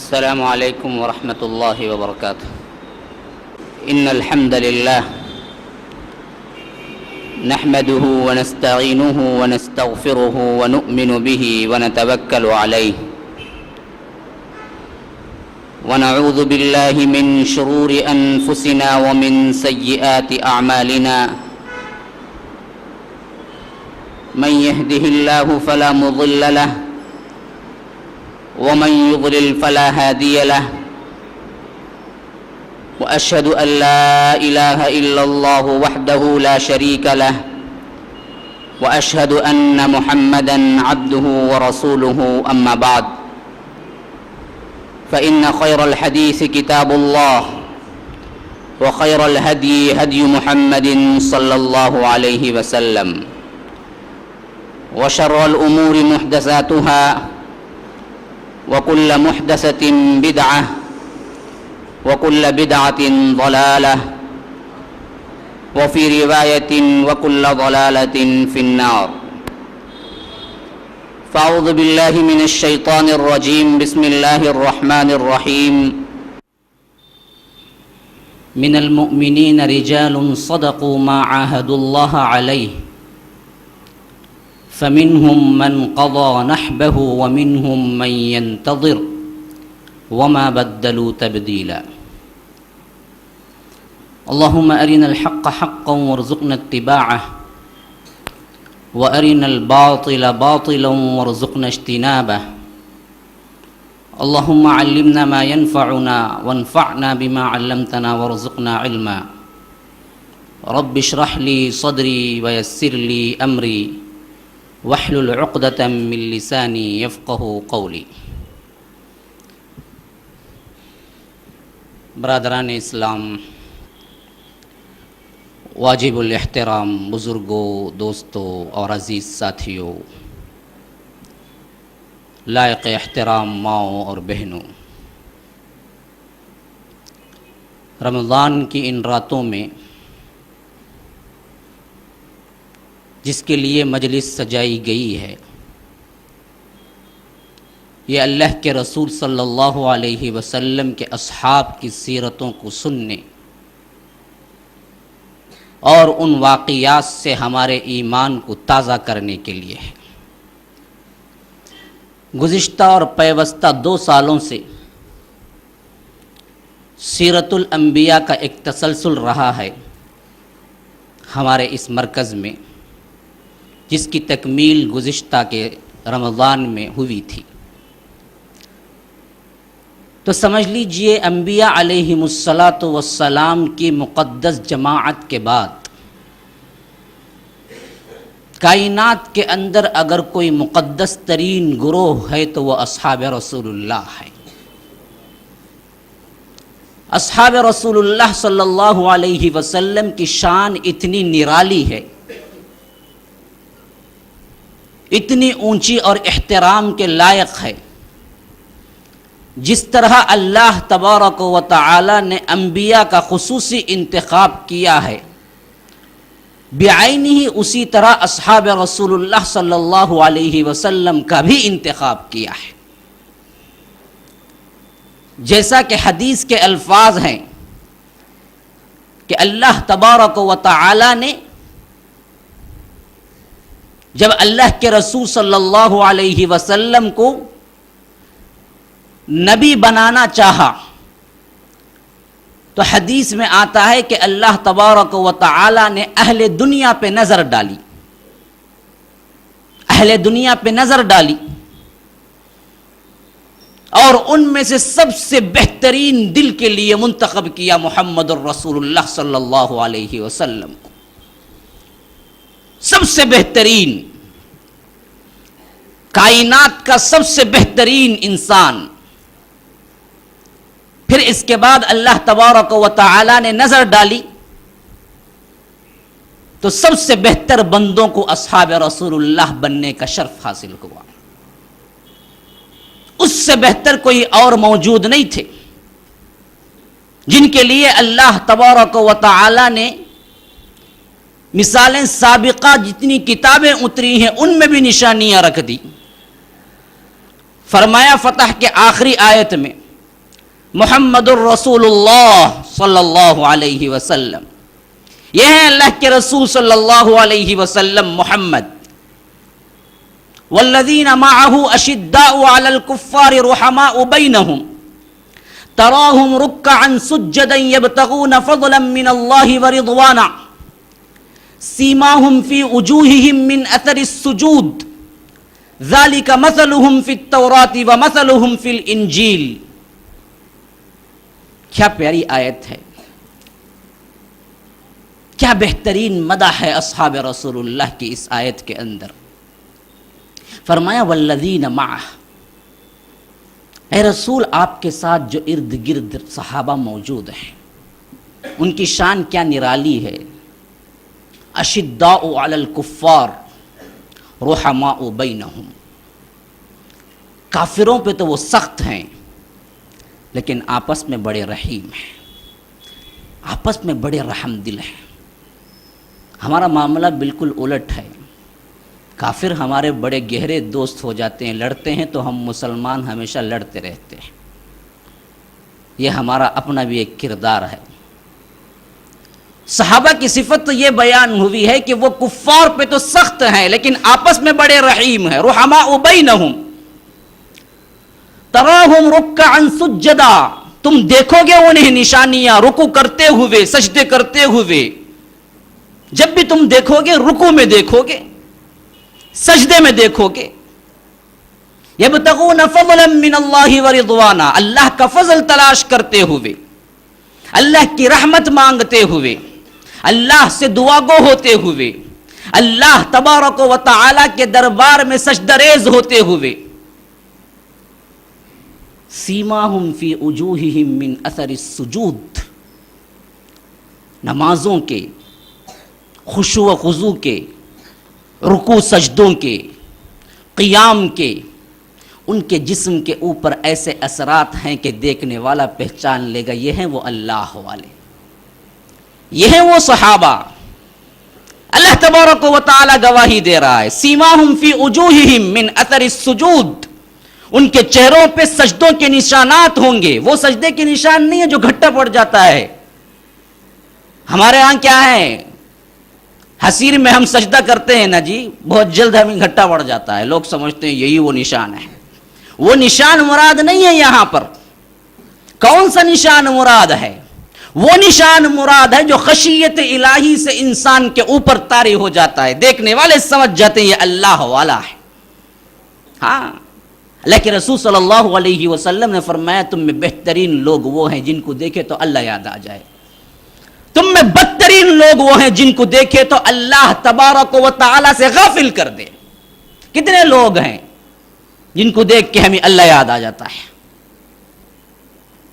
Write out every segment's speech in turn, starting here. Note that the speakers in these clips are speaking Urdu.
السلام عليكم ورحمة الله وبركاته. إن الحمد لله نحمده ونستعينه ونستغفره ونؤمن به ونتوكل عليه ونعوذ بالله من شرور أنفسنا ومن سيئات أعمالنا. من يهده الله فلا مضل له ومن يضلل فلا هادي له. وأشهد أن لا إله إلا الله وحده لا شريك له وأشهد أن محمدًا عبده ورسوله. أما بعد فإن خير الحديث كتاب الله وخير الهدي هدي محمد صلى الله عليه وسلم وشر الأمور محدثاتها وكل محدثة بدعة وكل بدعة ضلالة وفي رواية وكل ضلالة في النار. فأعوذ بالله من الشيطان الرجيم. بسم الله الرحمن الرحيم. من المؤمنين رجال صدقوا ما عاهدوا الله عليه فمنهم من قضى نحبه ومنهم من ينتظر وما بدلوا تبديلا. اللهم أرنا الحق حقا وارزقنا اتباعه وأرنا الباطل باطلا وارزقنا اجتنابه. اللهم علمنا ما ينفعنا وانفعنا بما علمتنا وارزقنا علما. رب اشرح لي صدري ويسر لي أمري واحلل عقدة من لساني يفقه قولی. برادران اسلام، واجب الاحترام بزرگوں، دوستوں اور عزیز ساتھیوں، لائق احترام ماؤں اور بہنوں، رمضان کی ان راتوں میں جس کے لیے مجلس سجائی گئی ہے، یہ اللہ کے رسول صلی اللہ علیہ وسلم کے اصحاب کی سیرتوں کو سننے اور ان واقعات سے ہمارے ایمان کو تازہ کرنے کے لیے ہے۔ گزشتہ اور پیوستہ 2 سالوں سے سیرت الانبیاء کا ایک تسلسل رہا ہے ہمارے اس مرکز میں، جس کی تکمیل گزشتہ کے رمضان میں ہوئی تھی۔ تو سمجھ لیجئے انبیاء علیہم السلام کی مقدس جماعت کے بعد کائنات کے اندر اگر کوئی مقدس ترین گروہ ہے تو وہ اصحاب رسول اللہ ہے۔ اصحاب رسول اللہ صلی اللہ علیہ وسلم کی شان اتنی نرالی ہے، اتنی اونچی اور احترام کے لائق ہے، جس طرح اللہ تبارک و تعالی نے انبیاء کا خصوصی انتخاب کیا ہے، بعینہ ہی اسی طرح اصحاب رسول اللہ صلی اللہ علیہ وسلم کا بھی انتخاب کیا ہے۔ جیسا کہ حدیث کے الفاظ ہیں کہ اللہ تبارک و تعالی نے جب اللہ کے رسول صلی اللہ علیہ وسلم کو نبی بنانا چاہا تو حدیث میں آتا ہے کہ اللہ تبارک و تعالی نے اہل دنیا پہ نظر ڈالی، اہل دنیا پہ نظر ڈالی اور ان میں سے سب سے بہترین دل کے لیے منتخب کیا محمد الرسول اللہ صلی اللہ علیہ وسلم کو، سب سے بہترین، کائنات کا سب سے بہترین انسان۔ پھر اس کے بعد اللہ تبارک و تعالی نے نظر ڈالی تو سب سے بہتر بندوں کو اصحاب رسول اللہ بننے کا شرف حاصل ہوا۔ اس سے بہتر کوئی اور موجود نہیں تھے، جن کے لیے اللہ تبارک و تعالی نے مثالیں سابقہ جتنی کتابیں اتری ہیں ان میں بھی نشانیاں رکھ دی۔ فرمایا فتح کے آخری آیت میں محمد الرسول اللہ صلی اللہ علیہ وسلم. یہ ہیں اللہ کے رسول صلی اللہ علیہ وسلم محمد. والذین معه اشداء علی الکفار رحماء بینہم تراہم رکعا سجدا یبتغون فضلا من اللہ ورضوانا سیماہم فی وجوہہم من اثر السجود ذالک مثلہم فی التوراۃ ومثلہم فی الانجیل. کیا پیاری آیت ہے، کیا بہترین مدح ہے اصحاب رسول اللہ کی اس آیت کے اندر. فرمایا والذین معہ، اے رسول آپ کے ساتھ جو ارد گرد صحابہ موجود ہیں ان کی شان کیا نرالی ہے. اشداء علی الکفار رحماء بینہم، کافروں پہ تو وہ سخت ہیں لیکن آپس میں بڑے رحیم ہیں، آپس میں بڑے رحم دل ہیں. ہمارا معاملہ بالکل الٹ ہے. کافر ہمارے بڑے گہرے دوست ہو جاتے ہیں، لڑتے ہیں تو ہم مسلمان ہمیشہ لڑتے رہتے ہیں. یہ ہمارا اپنا بھی ایک کردار ہے. صحابہ کی صفت تو یہ بیان ہوئی ہے کہ وہ کفار پہ تو سخت ہیں لیکن آپس میں بڑے رحیم ہیں. رحماء بینہم تراہم رکعا سجدا، تم دیکھو گے انہیں نشانیاں رکوع کرتے ہوئے، سجدے کرتے ہوئے. جب بھی تم دیکھو گے رکوع میں دیکھو گے، سجدے میں دیکھو گے. یبتغون فضلا من اللہ ورضوانا، اللہ کا فضل تلاش کرتے ہوئے، اللہ کی رحمت مانگتے ہوئے، اللہ سے دعا گو ہوتے ہوئے، اللہ تبارک و تعالی کے دربار میں سجدہ ریز ہوتے ہوئے. سیماہم فی وجوہہم من اثر السجود، نمازوں کے، خشوع و خضوع کے، رکوع سجدوں کے، قیام کے، ان کے جسم کے اوپر ایسے اثرات ہیں کہ دیکھنے والا پہچان لے گا یہ ہیں وہ اللہ والے، یہ ہیں وہ صحابہ. اللہ تبارک و تعالی گواہی دے رہا ہے. سیماہم فی وجوہہم من اثر السجود، ان کے چہروں پہ سجدوں کے نشانات ہوں گے. وہ سجدے کے نشان نہیں ہے جو گھٹا پڑ جاتا ہے. ہمارے ہاں کیا ہے، حسیر میں ہم سجدہ کرتے ہیں نا جی، بہت جلد ہمیں گھٹا پڑ جاتا ہے. لوگ سمجھتے ہیں یہی وہ نشان ہے. وہ نشان مراد نہیں ہے یہاں پر. کون سا نشان مراد ہے؟ وہ نشان مراد ہے جو خشیت الہی سے انسان کے اوپر طاری ہو جاتا ہے، دیکھنے والے سمجھ جاتے ہیں یہ اللہ والا ہے. ہاں، اللہ کے رسول صلی اللہ علیہ وسلم نے فرمایا تم میں بہترین لوگ وہ ہیں جن کو دیکھے تو اللہ یاد آ جائے. تم میں بدترین لوگ وہ ہیں جن کو دیکھے تو اللہ تبارک و تعالی سے غافل کر دے. کتنے لوگ ہیں جن کو دیکھ کے ہمیں اللہ یاد آ جاتا ہے،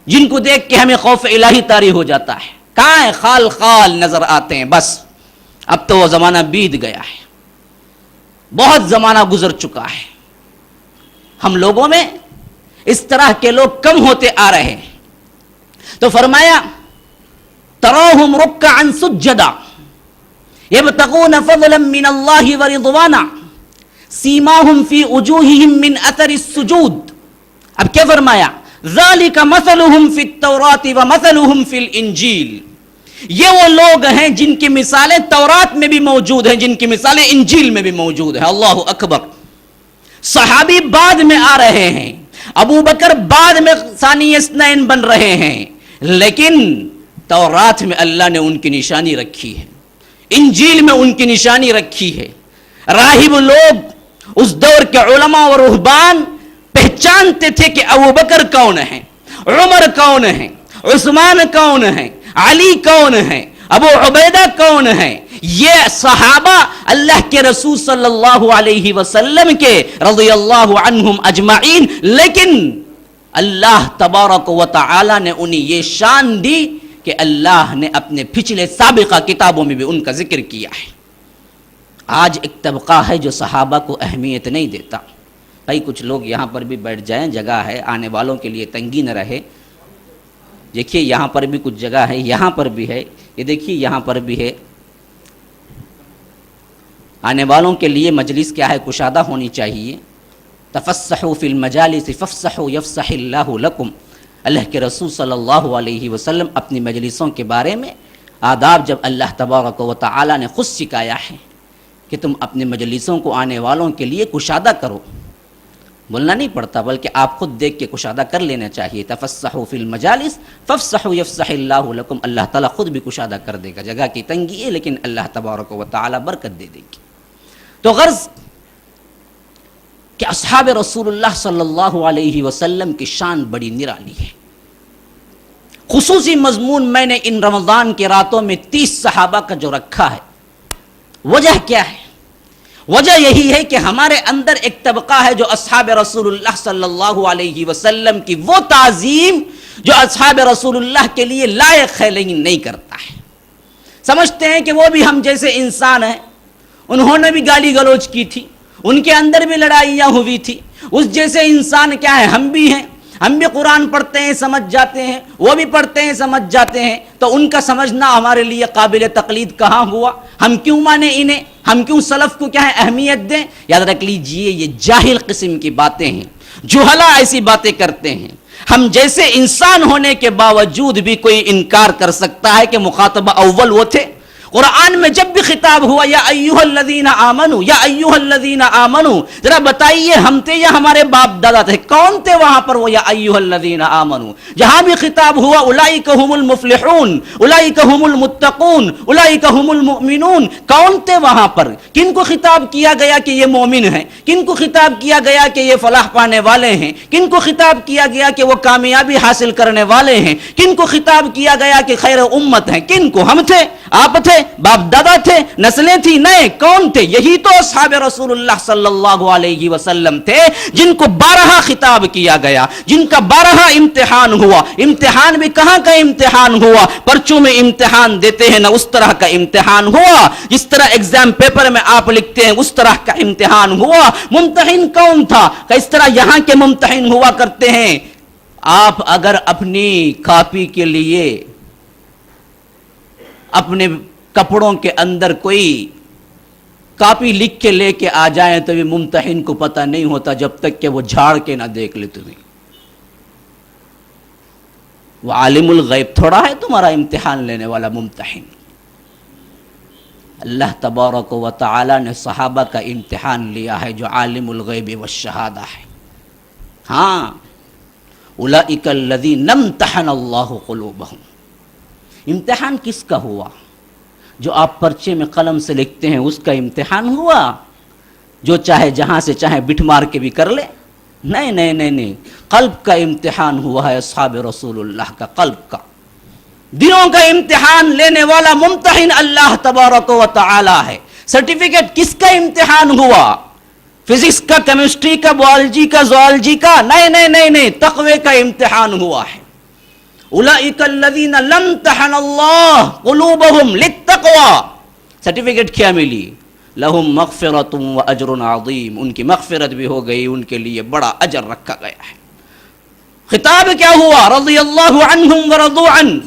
جن کو دیکھ کے ہمیں خوف الہی طاری ہو جاتا ہے. کہاں ہے؟ خال خال نظر آتے ہیں. بس اب تو وہ زمانہ بیت گیا ہے، بہت زمانہ گزر چکا ہے. ہم لوگوں میں اس طرح کے لوگ کم ہوتے آ رہے ہیں. تو فرمایا تراہم رکعا سجدا یبتغون فضلا من اللہ ورضوانا سیماہم فی وجوہہم من اثر السجود. اب کیا فرمایا؟ ذالک مثلہم فی التوراۃ ومثلہم فی الانجیل. یہ وہ لوگ ہیں جن کی مثالیں تورات میں بھی موجود ہیں، جن کی مثالیں انجیل میں بھی موجود ہیں. اللہ اکبر. صحابی بعد میں آ رہے ہیں، ابو بکر بعد میں ثانی اثنین بن رہے ہیں، لیکن تورات میں اللہ نے ان کی نشانی رکھی ہے، انجیل میں ان کی نشانی رکھی ہے. راہب لوگ، اس دور کے علماء و رہبان پہچانتے تھے کہ ابو بکر کون ہیں، عمر کون ہیں، عثمان کون ہیں، علی کون ہیں، ابو عبیدہ کون ہیں. یہ صحابہ اللہ کے رسول صلی اللہ علیہ وسلم کے رضی اللہ عنہم اجمعین، لیکن اللہ تبارک و تعالی نے انہیں یہ شان دی کہ اللہ نے اپنے پچھلے سابقہ کتابوں میں بھی ان کا ذکر کیا ہے. آج ایک طبقہ ہے جو صحابہ کو اہمیت نہیں دیتا. بھائی کچھ لوگ یہاں پر بھی بیٹھ جائیں، جگہ ہے، آنے والوں کے لیے تنگی نہ رہے. دیکھیے یہاں پر بھی کچھ جگہ ہے، یہاں پر بھی ہے، یہ دیکھیے یہاں پر بھی ہے. آنے والوں کے لیے مجلس کیا ہے، کشادہ ہونی چاہیے. تفسحوا فی المجالس فافسحوا یفسح اللہ لکم. اللہ کے رسول صلی اللہ علیہ وسلم اپنی مجلسوں کے بارے میں آداب جب اللہ تبارک و تعالی نے خود سکھایا ہے کہ تم اپنی مجلسوں کو آنے والوں کے لیے کشادہ کرو، بولنا نہیں پڑتا بلکہ آپ خود دیکھ کے کشادہ کر لینا چاہیے. تفسحوا فی المجالس فافسحوا یفسح اللہ لکم، اللہ تعالیٰ خود بھی کشادہ کر دے گا. جگہ کی تنگی ہے لیکن اللہ تبارک و تعالیٰ برکت دے دے گی. تو غرض کہ اصحاب رسول اللہ صلی اللہ علیہ وسلم کی شان بڑی نرالی ہے. خصوصی مضمون میں نے ان رمضان کے راتوں میں 30 صحابہ کا جو رکھا ہے، وجہ کیا ہے؟ وجہ یہی ہے کہ ہمارے اندر ایک طبقہ ہے جو اصحاب رسول اللہ صلی اللہ علیہ وسلم کی وہ تعظیم جو اصحاب رسول اللہ کے لیے لائق ہے لیکن نہیں کرتا ہے. سمجھتے ہیں کہ وہ بھی ہم جیسے انسان ہیں، انہوں نے بھی گالی گلوچ کی تھی، ان کے اندر بھی لڑائیاں ہوئی تھی، اس جیسے انسان کیا ہے، ہم بھی ہیں، ہم بھی قرآن پڑھتے ہیں سمجھ جاتے ہیں، وہ بھی پڑھتے ہیں سمجھ جاتے ہیں، تو ان کا سمجھنا ہمارے لیے قابل تقلید کہاں ہوا؟ ہم کیوں مانیں انہیں؟ ہم کیوں سلف کو کیا ہے اہمیت دیں؟ یاد رکھ لیجئے یہ جاہل قسم کی باتیں ہیں، جہلا ایسی باتیں کرتے ہیں. ہم جیسے انسان ہونے کے باوجود بھی کوئی انکار کر سکتا ہے کہ مخاطب اول وہ تھے. قرآن میں جب بھی خطاب ہوا یا ایھا الذین آمنو، یا ایھا الذین آمنو، ذرا بتائیے ہم تھے یا ہمارے باپ دادا تھے؟ کون تھے وہاں پر وہ یا ایھا الذین آمنو؟ جہاں بھی خطاب ہوا اولئک ھم المفلحون، اولئک ھم المتقون، اولئک ھم المؤمنون، کون تھے وہاں پر؟ کن کو خطاب کیا گیا کہ یہ مومن ہیں؟ کن کو خطاب کیا گیا کہ یہ فلاح پانے والے ہیں؟ کن کو خطاب کیا گیا کہ وہ کامیابی حاصل کرنے والے ہیں؟ کن کو خطاب کیا گیا کہ خیر امت ہیں؟ کن کو؟ ہم تھے، آپ تھے، باپ دادا تھے، نسلیں تھی؟ نہیں. کون تھے؟ یہی تو اصحاب رسول اللہ صلی اللہ علیہ وسلم تھے جن کو 12 خطاب کیا گیا، جن کا 12 امتحان ہوا. امتحان بھی کہاں کا امتحان ہوا؟ پرچوں میں امتحان دیتے ہیں نہ اس طرح کا امتحان ہوا. جس طرح ایگزام پیپر میں آپ لکھتے ہیں اس طرح کا امتحان ہوا. ممتحن کون تھا؟ کس طرح یہاں کے ممتحن ہوا کرتے ہیں. آپ اگر اپنی کاپی کے لیے اپنے کپڑوں کے اندر کوئی کاپی لکھ کے لے کے آ جائیں تو بھی ممتحن کو پتہ نہیں ہوتا جب تک کہ وہ جھاڑ کے نہ دیکھ لے تمہیں. وہ عالم الغیب تھوڑا ہے تمہارا امتحان لینے والا ممتحن. اللہ تبارک و تعالی نے صحابہ کا امتحان لیا ہے جو عالم الغیب والشہادہ ہے. ہاں، اولئک الذین امتحن اللہ قلوبہم. امتحان کس کا ہوا؟ جو آپ پرچے میں قلم سے لکھتے ہیں اس کا امتحان ہوا؟ جو چاہے جہاں سے چاہے بٹ مار کے بھی کر لے؟ نہیں نہیں نہیں نہیں، قلب کا امتحان ہوا ہے اصحاب رسول اللہ کا، قلب کا. دلوں کا امتحان لینے والا ممتحن اللہ تبارک و تعالی ہے. سرٹیفکیٹ کس کا امتحان ہوا؟ فزکس کا، کیمسٹری کا، بایولوجی کا، زوالوجی کا؟ نہیں نہیں نہیں نہیں، تقوی کا امتحان ہوا ہے. اولئک الذین لم امتحن اللہ قلوبہم للتقوی. سرٹیفکیٹ کیا ملی؟ لہم مغفرۃ واجر عظیم. ان کی مغفرت بھی ہو گئی، ان کے لیے بڑا اجر رکھا گیا ہے. خطاب کیا ہوا؟ رضی اللہ عنہم ورضوا عنہ.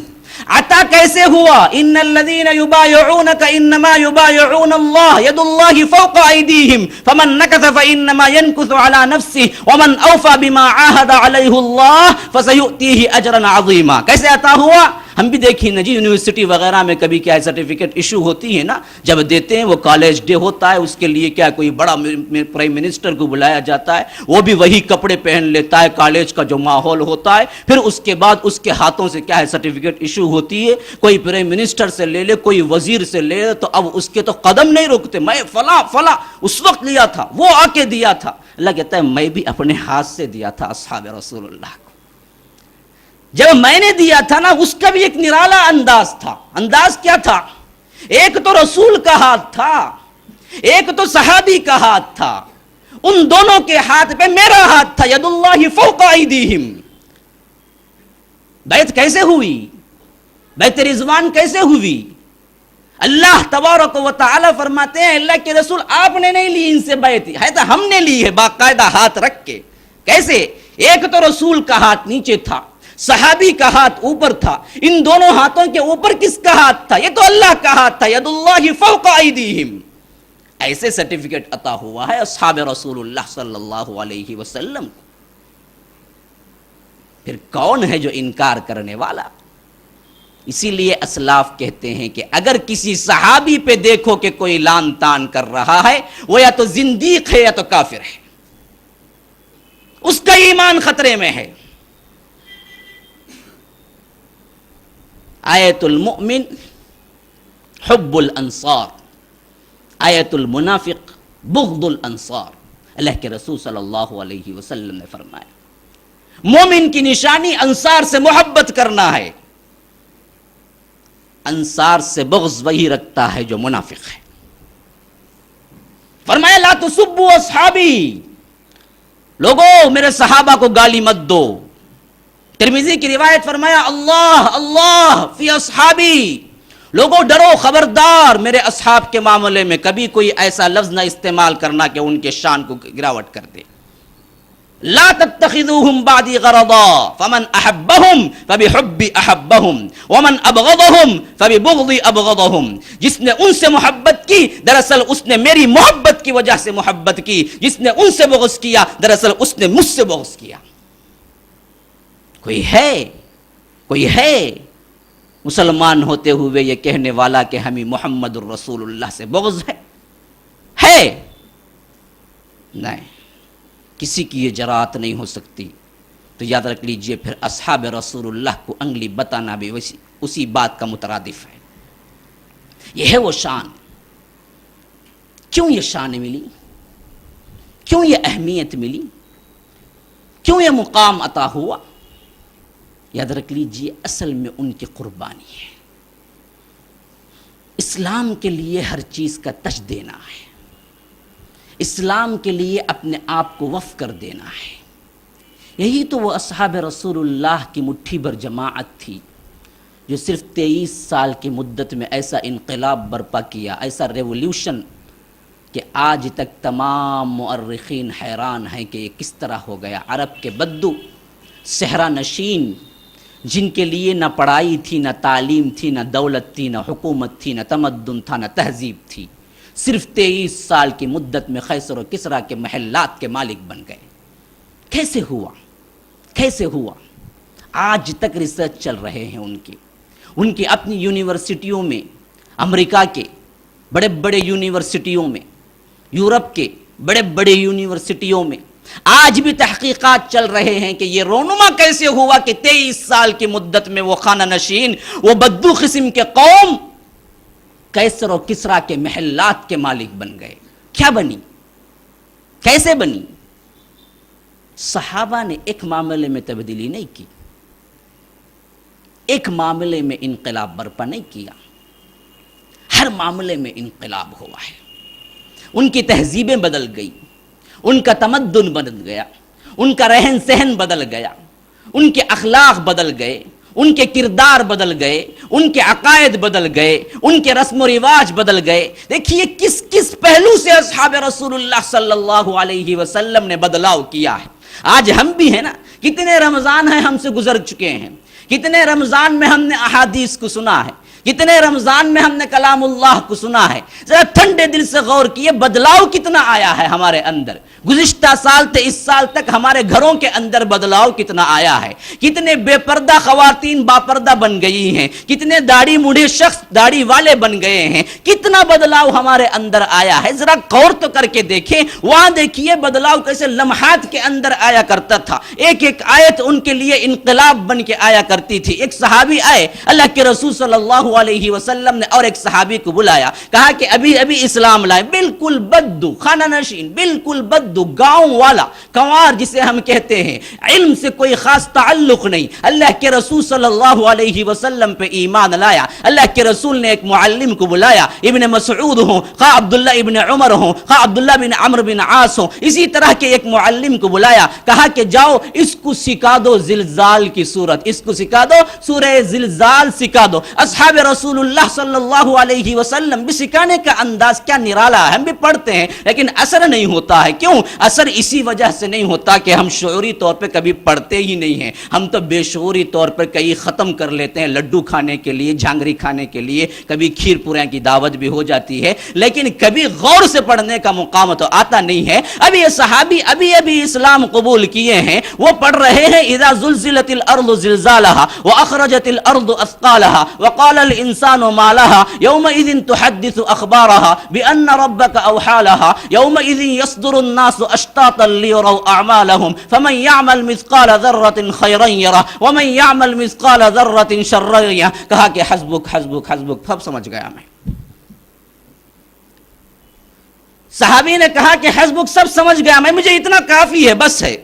عطا کیسے ہوا؟ ان الذین یبایعونک انما یبایعون اللہ ید اللہ فوق ایدیہم فمن نکث فانما ینکث علی نفسہ ومن اوفی بما عاہد علیہ اللہ فسیؤتیہ اجرا عظیما. کیسے عطا ہوا؟ ہم بھی دیکھیں نا جی، یونیورسٹی وغیرہ میں کبھی کیا سرٹیفکیٹ ایشو ہوتی ہے نا، جب دیتے ہیں وہ کالج ڈے ہوتا ہے، اس کے لیے کیا کوئی بڑا پرائم منسٹر کو بلایا جاتا ہے، وہ بھی وہی کپڑے پہن لیتا ہے، کالج کا جو ماحول ہوتا ہے، پھر اس کے بعد اس کے ہاتھوں سے کیا ہے سرٹیفکیٹ ایشو ہوتی ہے. کوئی پرائم منسٹر سے لے لے، کوئی وزیر سے لے لے، تو اب اس کے تو قدم نہیں روکتے. میں فلاں فلاں اس وقت لیا تھا، وہ آ کے دیا تھا. اللہ کہتا ہے میں بھی اپنے ہاتھ سے دیا تھا اصحاب رسول اللہ کو. جب میں نے دیا تھا نا، اس کا بھی ایک نرالا انداز تھا. انداز کیا تھا؟ ایک تو رسول کا ہاتھ تھا، ایک تو صحابی کا ہاتھ تھا. ان دونوں کے ہاتھ پہ میرا ہاتھ تھا. ید اللہ فوق ایدیہم. بیعت کیسے ہوئی؟ بیعت رضوان کیسے ہوئی؟ اللہ تبارک و تعالی فرماتے ہیں اللہ کے رسول آپ نے نہیں لی ان سے بیعت، ہے تو ہم نے لی ہے باقاعدہ ہاتھ رکھ کے. کیسے؟ ایک تو رسول کا ہاتھ نیچے تھا، صحابی کا ہاتھ اوپر تھا. ان دونوں ہاتھوں کے اوپر کس کا ہاتھ تھا؟ یہ تو اللہ کا ہاتھ تھا. ید اللہ فوق ایدیہم. ایسے سرٹیفکیٹ عطا ہوا ہے اصحاب رسول اللہ صلی اللہ علیہ وسلم. پھر کون ہے جو انکار کرنے والا؟ اسی لیے اسلاف کہتے ہیں کہ اگر کسی صحابی پہ دیکھو کہ کوئی لان تان کر رہا ہے، وہ یا تو زندیق ہے یا تو کافر ہے، اس کا ایمان خطرے میں ہے۔ آیت المؤمن حب الانصار، آیت المنافق بغض الانصار۔ اللہ کے رسول صلی اللہ علیہ وسلم نے فرمایا مومن کی نشانی انصار سے محبت کرنا ہے، انصار سے بغض وہی رکھتا ہے جو منافق ہے۔ فرمایا لا تسبوا اصحابی، لوگوں میرے صحابہ کو گالی مت دو۔ ترمذی کی روایت فرمایا اللہ اللہ فی اصحابی، لوگوں ڈرو خبردار میرے اصحاب کے معاملے میں کبھی کوئی ایسا لفظ نہ استعمال کرنا کہ ان کے شان کو گراوٹ کر دے۔ لا تتخذوهم بعدی غرضا فمن احبهم فبحبی احبهم ومن ابغضهم فببغضی ابغضهم، جس نے ان سے محبت کی دراصل اس نے میری محبت کی وجہ سے محبت کی، جس نے ان سے بغض کیا دراصل اس نے مجھ سے بغض کیا۔ کوئی ہے مسلمان ہوتے ہوئے یہ کہنے والا کہ ہمیں محمد الرسول اللہ سے بغض ہے؟ نہیں، کسی کی یہ جرات نہیں ہو سکتی۔ تو یاد رکھ لیجئے پھر اصحاب رسول اللہ کو انگلی بتانا بھی اسی بات کا مترادف ہے۔ یہ ہے وہ شان۔ کیوں یہ شان ملی؟ کیوں یہ اہمیت ملی؟ کیوں یہ مقام عطا ہوا؟ یاد رکھ لیجئے اصل میں ان کی قربانی ہے۔ اسلام کے لیے ہر چیز کا تج دینا ہے، اسلام کے لیے اپنے آپ کو وقف کر دینا ہے۔ یہی تو وہ اصحاب رسول اللہ کی مٹھی بھر جماعت تھی جو صرف 23 سال کی مدت میں ایسا انقلاب برپا کیا، ایسا ریولوشن کہ آج تک تمام مؤرخین حیران ہیں کہ یہ کس طرح ہو گیا۔ عرب کے بدو صحرا نشین جن کے لیے نہ پڑھائی تھی، نہ تعلیم تھی، نہ دولت تھی، نہ حکومت تھی، نہ تمدن تھا، نہ تہذیب تھی، صرف 23 سال کی مدت میں قیصر و کسریٰ کے محلات کے مالک بن گئے۔ کیسے ہوا؟ آج تک ریسرچ چل رہے ہیں ان کی اپنی یونیورسٹیوں میں، امریکہ کے بڑے بڑے یونیورسٹیوں میں، یورپ کے بڑے بڑے یونیورسٹیوں میں آج بھی تحقیقات چل رہے ہیں کہ یہ رونما کیسے ہوا کہ 23 سال کی مدت میں وہ خانہ نشین، وہ بدو قسم کے قوم قیصر و کسریٰ کے محلات کے مالک بن گئے۔ کیا بنی؟ کیسے بنی؟ صحابہ نے ایک معاملے میں تبدیلی نہیں کی، ایک معاملے میں انقلاب برپا نہیں کیا، ہر معاملے میں انقلاب ہوا ہے۔ ان کی تہذیبیں بدل گئی، ان کا تمدن بدل گیا، ان کا رہن سہن بدل گیا، ان کے اخلاق بدل گئے، ان کے کردار بدل گئے، ان کے عقائد بدل گئے، ان کے رسم و رواج بدل گئے۔ دیکھیے کس کس پہلو سے اصحاب رسول اللہ صلی اللہ علیہ وسلم نے بدلاؤ کیا ہے۔ آج ہم بھی ہیں نا، کتنے رمضان ہیں ہم سے گزر چکے ہیں، کتنے رمضان میں ہم نے احادیث کو سنا ہے، کتنے رمضان میں ہم نے کلام اللہ کو سنا ہے۔ ذرا ٹھنڈے دل سے غور کیے بدلاؤ کتنا آیا ہے ہمارے اندر۔ گزشتہ سال سے اس سال تک ہمارے گھروں کے اندر بدلاؤ کتنا آیا ہے، کتنے بے پردہ خواتین باپردہ بن گئی ہیں، کتنے داڑھی موڑھے شخص داڑھی والے بن گئے ہیں، کتنا بدلاؤ ہمارے اندر آیا ہے۔ ذرا غور تو کر کے دیکھیں، وہاں دیکھیے بدلاؤ کیسے لمحات کے اندر آیا کرتا تھا، ایک ایک آیت ان کے لیے انقلاب بن کے آیا کرتی تھی۔ ایک صحابی آئے، اللہ کے رسول صلی اللہ علیہ وسلم نے اور ایک صحابی کو بلایا، کہا کہ ابھی ابھی اسلام لائے، بالکل بدو خانہ نشین، بالکل بدو گاؤں والا، کنوار جسے ہم کہتے ہیں، علم سے کوئی خاص تعلق نہیں، اللہ کے رسول صلی اللہ علیہ وسلم پہ ایمان لایا۔ اللہ کے رسول نے ایک معلم کو بلایا، ابن مسعود ہوں، خواہ عبداللہ ابن عمر ہوں، خواہ عبداللہ بن عمرو بن عاص ہوں، اسی طرح کے ایک معلم کو بلایا، کہا کہ جاؤ اس کو سکھا دو زلزال کی صورت، اس کو سکھا دو سورہ زلزال سکھا دو۔ اصحاب رسول اللہ صلی اللہ علیہ وسلم بھی سکھانے کا انداز کیا نرالا ہے، ہم بھی پڑھتے ہیں لیکن اثر نہیں ہوتا ہے۔ کیوں؟ اکثر اسی وجہ سے نہیں ہوتا کہ ہم شعوری طور پہ کبھی پڑھتے ہی نہیں ہیں. ہم تو بے شعوری طور پر کئی ختم کر لیتے ہیں لڈو کھانے کے لیے, جھانگری کھانے کے لیے, کبھی کھیر پوریاں کی دعوت بھی ہو جاتی ہے, لیکن کبھی غور سے پڑھنے کا مقام تو آتا نہیں ہے. ابھی یہ صحابی ابھی اسلام قبول کیے ہیں, وہ پڑھ رہے ہیں اذا زلزلت الارض زلزالها واخرجت الارض اثقالها وقال الانسان ما لها يومئذ تحدث اخبارها بان ربك اوحى لها يومئذ يصدر الناس اشتاتا ليروا اعمالهم فمن يعمل مثقال ذرة خيرا يره ومن يعمل مثقال ذرة شرا يره. کہا کہ حسبک حسبک حسبک, سب سمجھ گیا میں. صحابی نے کہا کہ حسبک, سب سمجھ گیا میں, مجھے اتنا کافی ہے, بس ہے.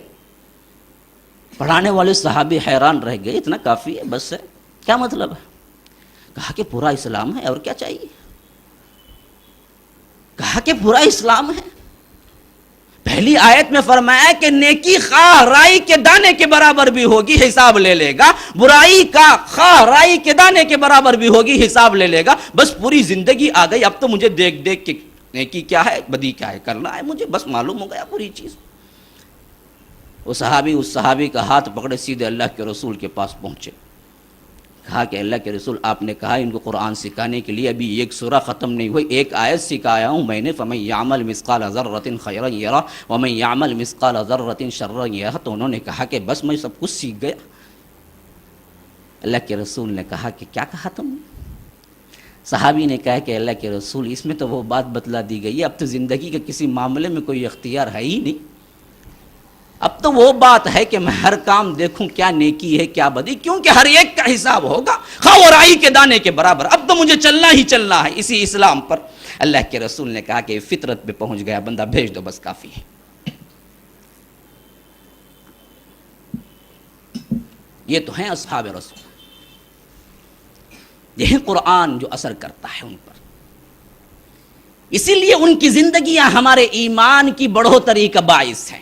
پڑھانے والے صحابی حیران رہ گئے, اتنا کافی ہے, بس ہے, کیا مطلب ہے؟ کہا کہ پورا اسلام ہے, اور کیا چاہیے؟ کہا کہ پورا اسلام ہے. پہلی آیت میں فرمایا کہ نیکی خواہ رائی کے دانے کے برابر بھی ہوگی, حساب لے لے گا. برائی کا خواہ رائی کے دانے کے برابر بھی ہوگی, حساب لے لے گا. بس پوری زندگی آ گئی, اب تو مجھے دیکھ دیکھ کے نیکی کیا ہے بدی کیا ہے کرنا ہے, مجھے بس معلوم ہو گیا پوری چیز. وہ صحابی اس صحابی کا ہاتھ پکڑے سیدھے اللہ کے رسول کے پاس پہنچے. کہا کہ اللہ کے رسول, آپ نے کہا ان کو قرآن سکھانے کے لیے ابھی ایک سورہ ختم نہیں ہوئی, ایک آیت سکھایا ہوں میں نے. فَمَن يَعْمَلْ مِثْقَالَ ذَرَّةٍ خَيْرًا يَرَهُ وَمَن يَعْمَلْ مِثْقَالَ ذَرَّةٍ شَرًّا يَرَهُ. تو انہوں نے کہا کہ بس میں سب کچھ سیکھ گیا. اللہ کے رسول نے کہا کہ کیا کہا تم نے؟ صحابی نے کہا کہ اللہ کے رسول, اس میں تو وہ بات بتلا دی گئی ہے, اب تو زندگی کے کسی معاملے میں کوئی اختیار ہے ہی نہیں. اب تو وہ بات ہے کہ میں ہر کام دیکھوں کیا نیکی ہے کیا بدی, کیونکہ ہر ایک کا حساب ہوگا خواہ اور رائی کے دانے کے برابر. اب تو مجھے چلنا ہی چلنا ہے اسی اسلام پر. اللہ کے رسول نے کہا کہ فطرت پہ پہنچ گیا بندہ, بھیج دو بس کافی ہے. یہ تو ہیں اصحاب رسول, یہ قرآن جو اثر کرتا ہے ان پر. اسی لیے ان کی زندگیاں ہمارے ایمان کی بڑھوتری کا باعث ہیں.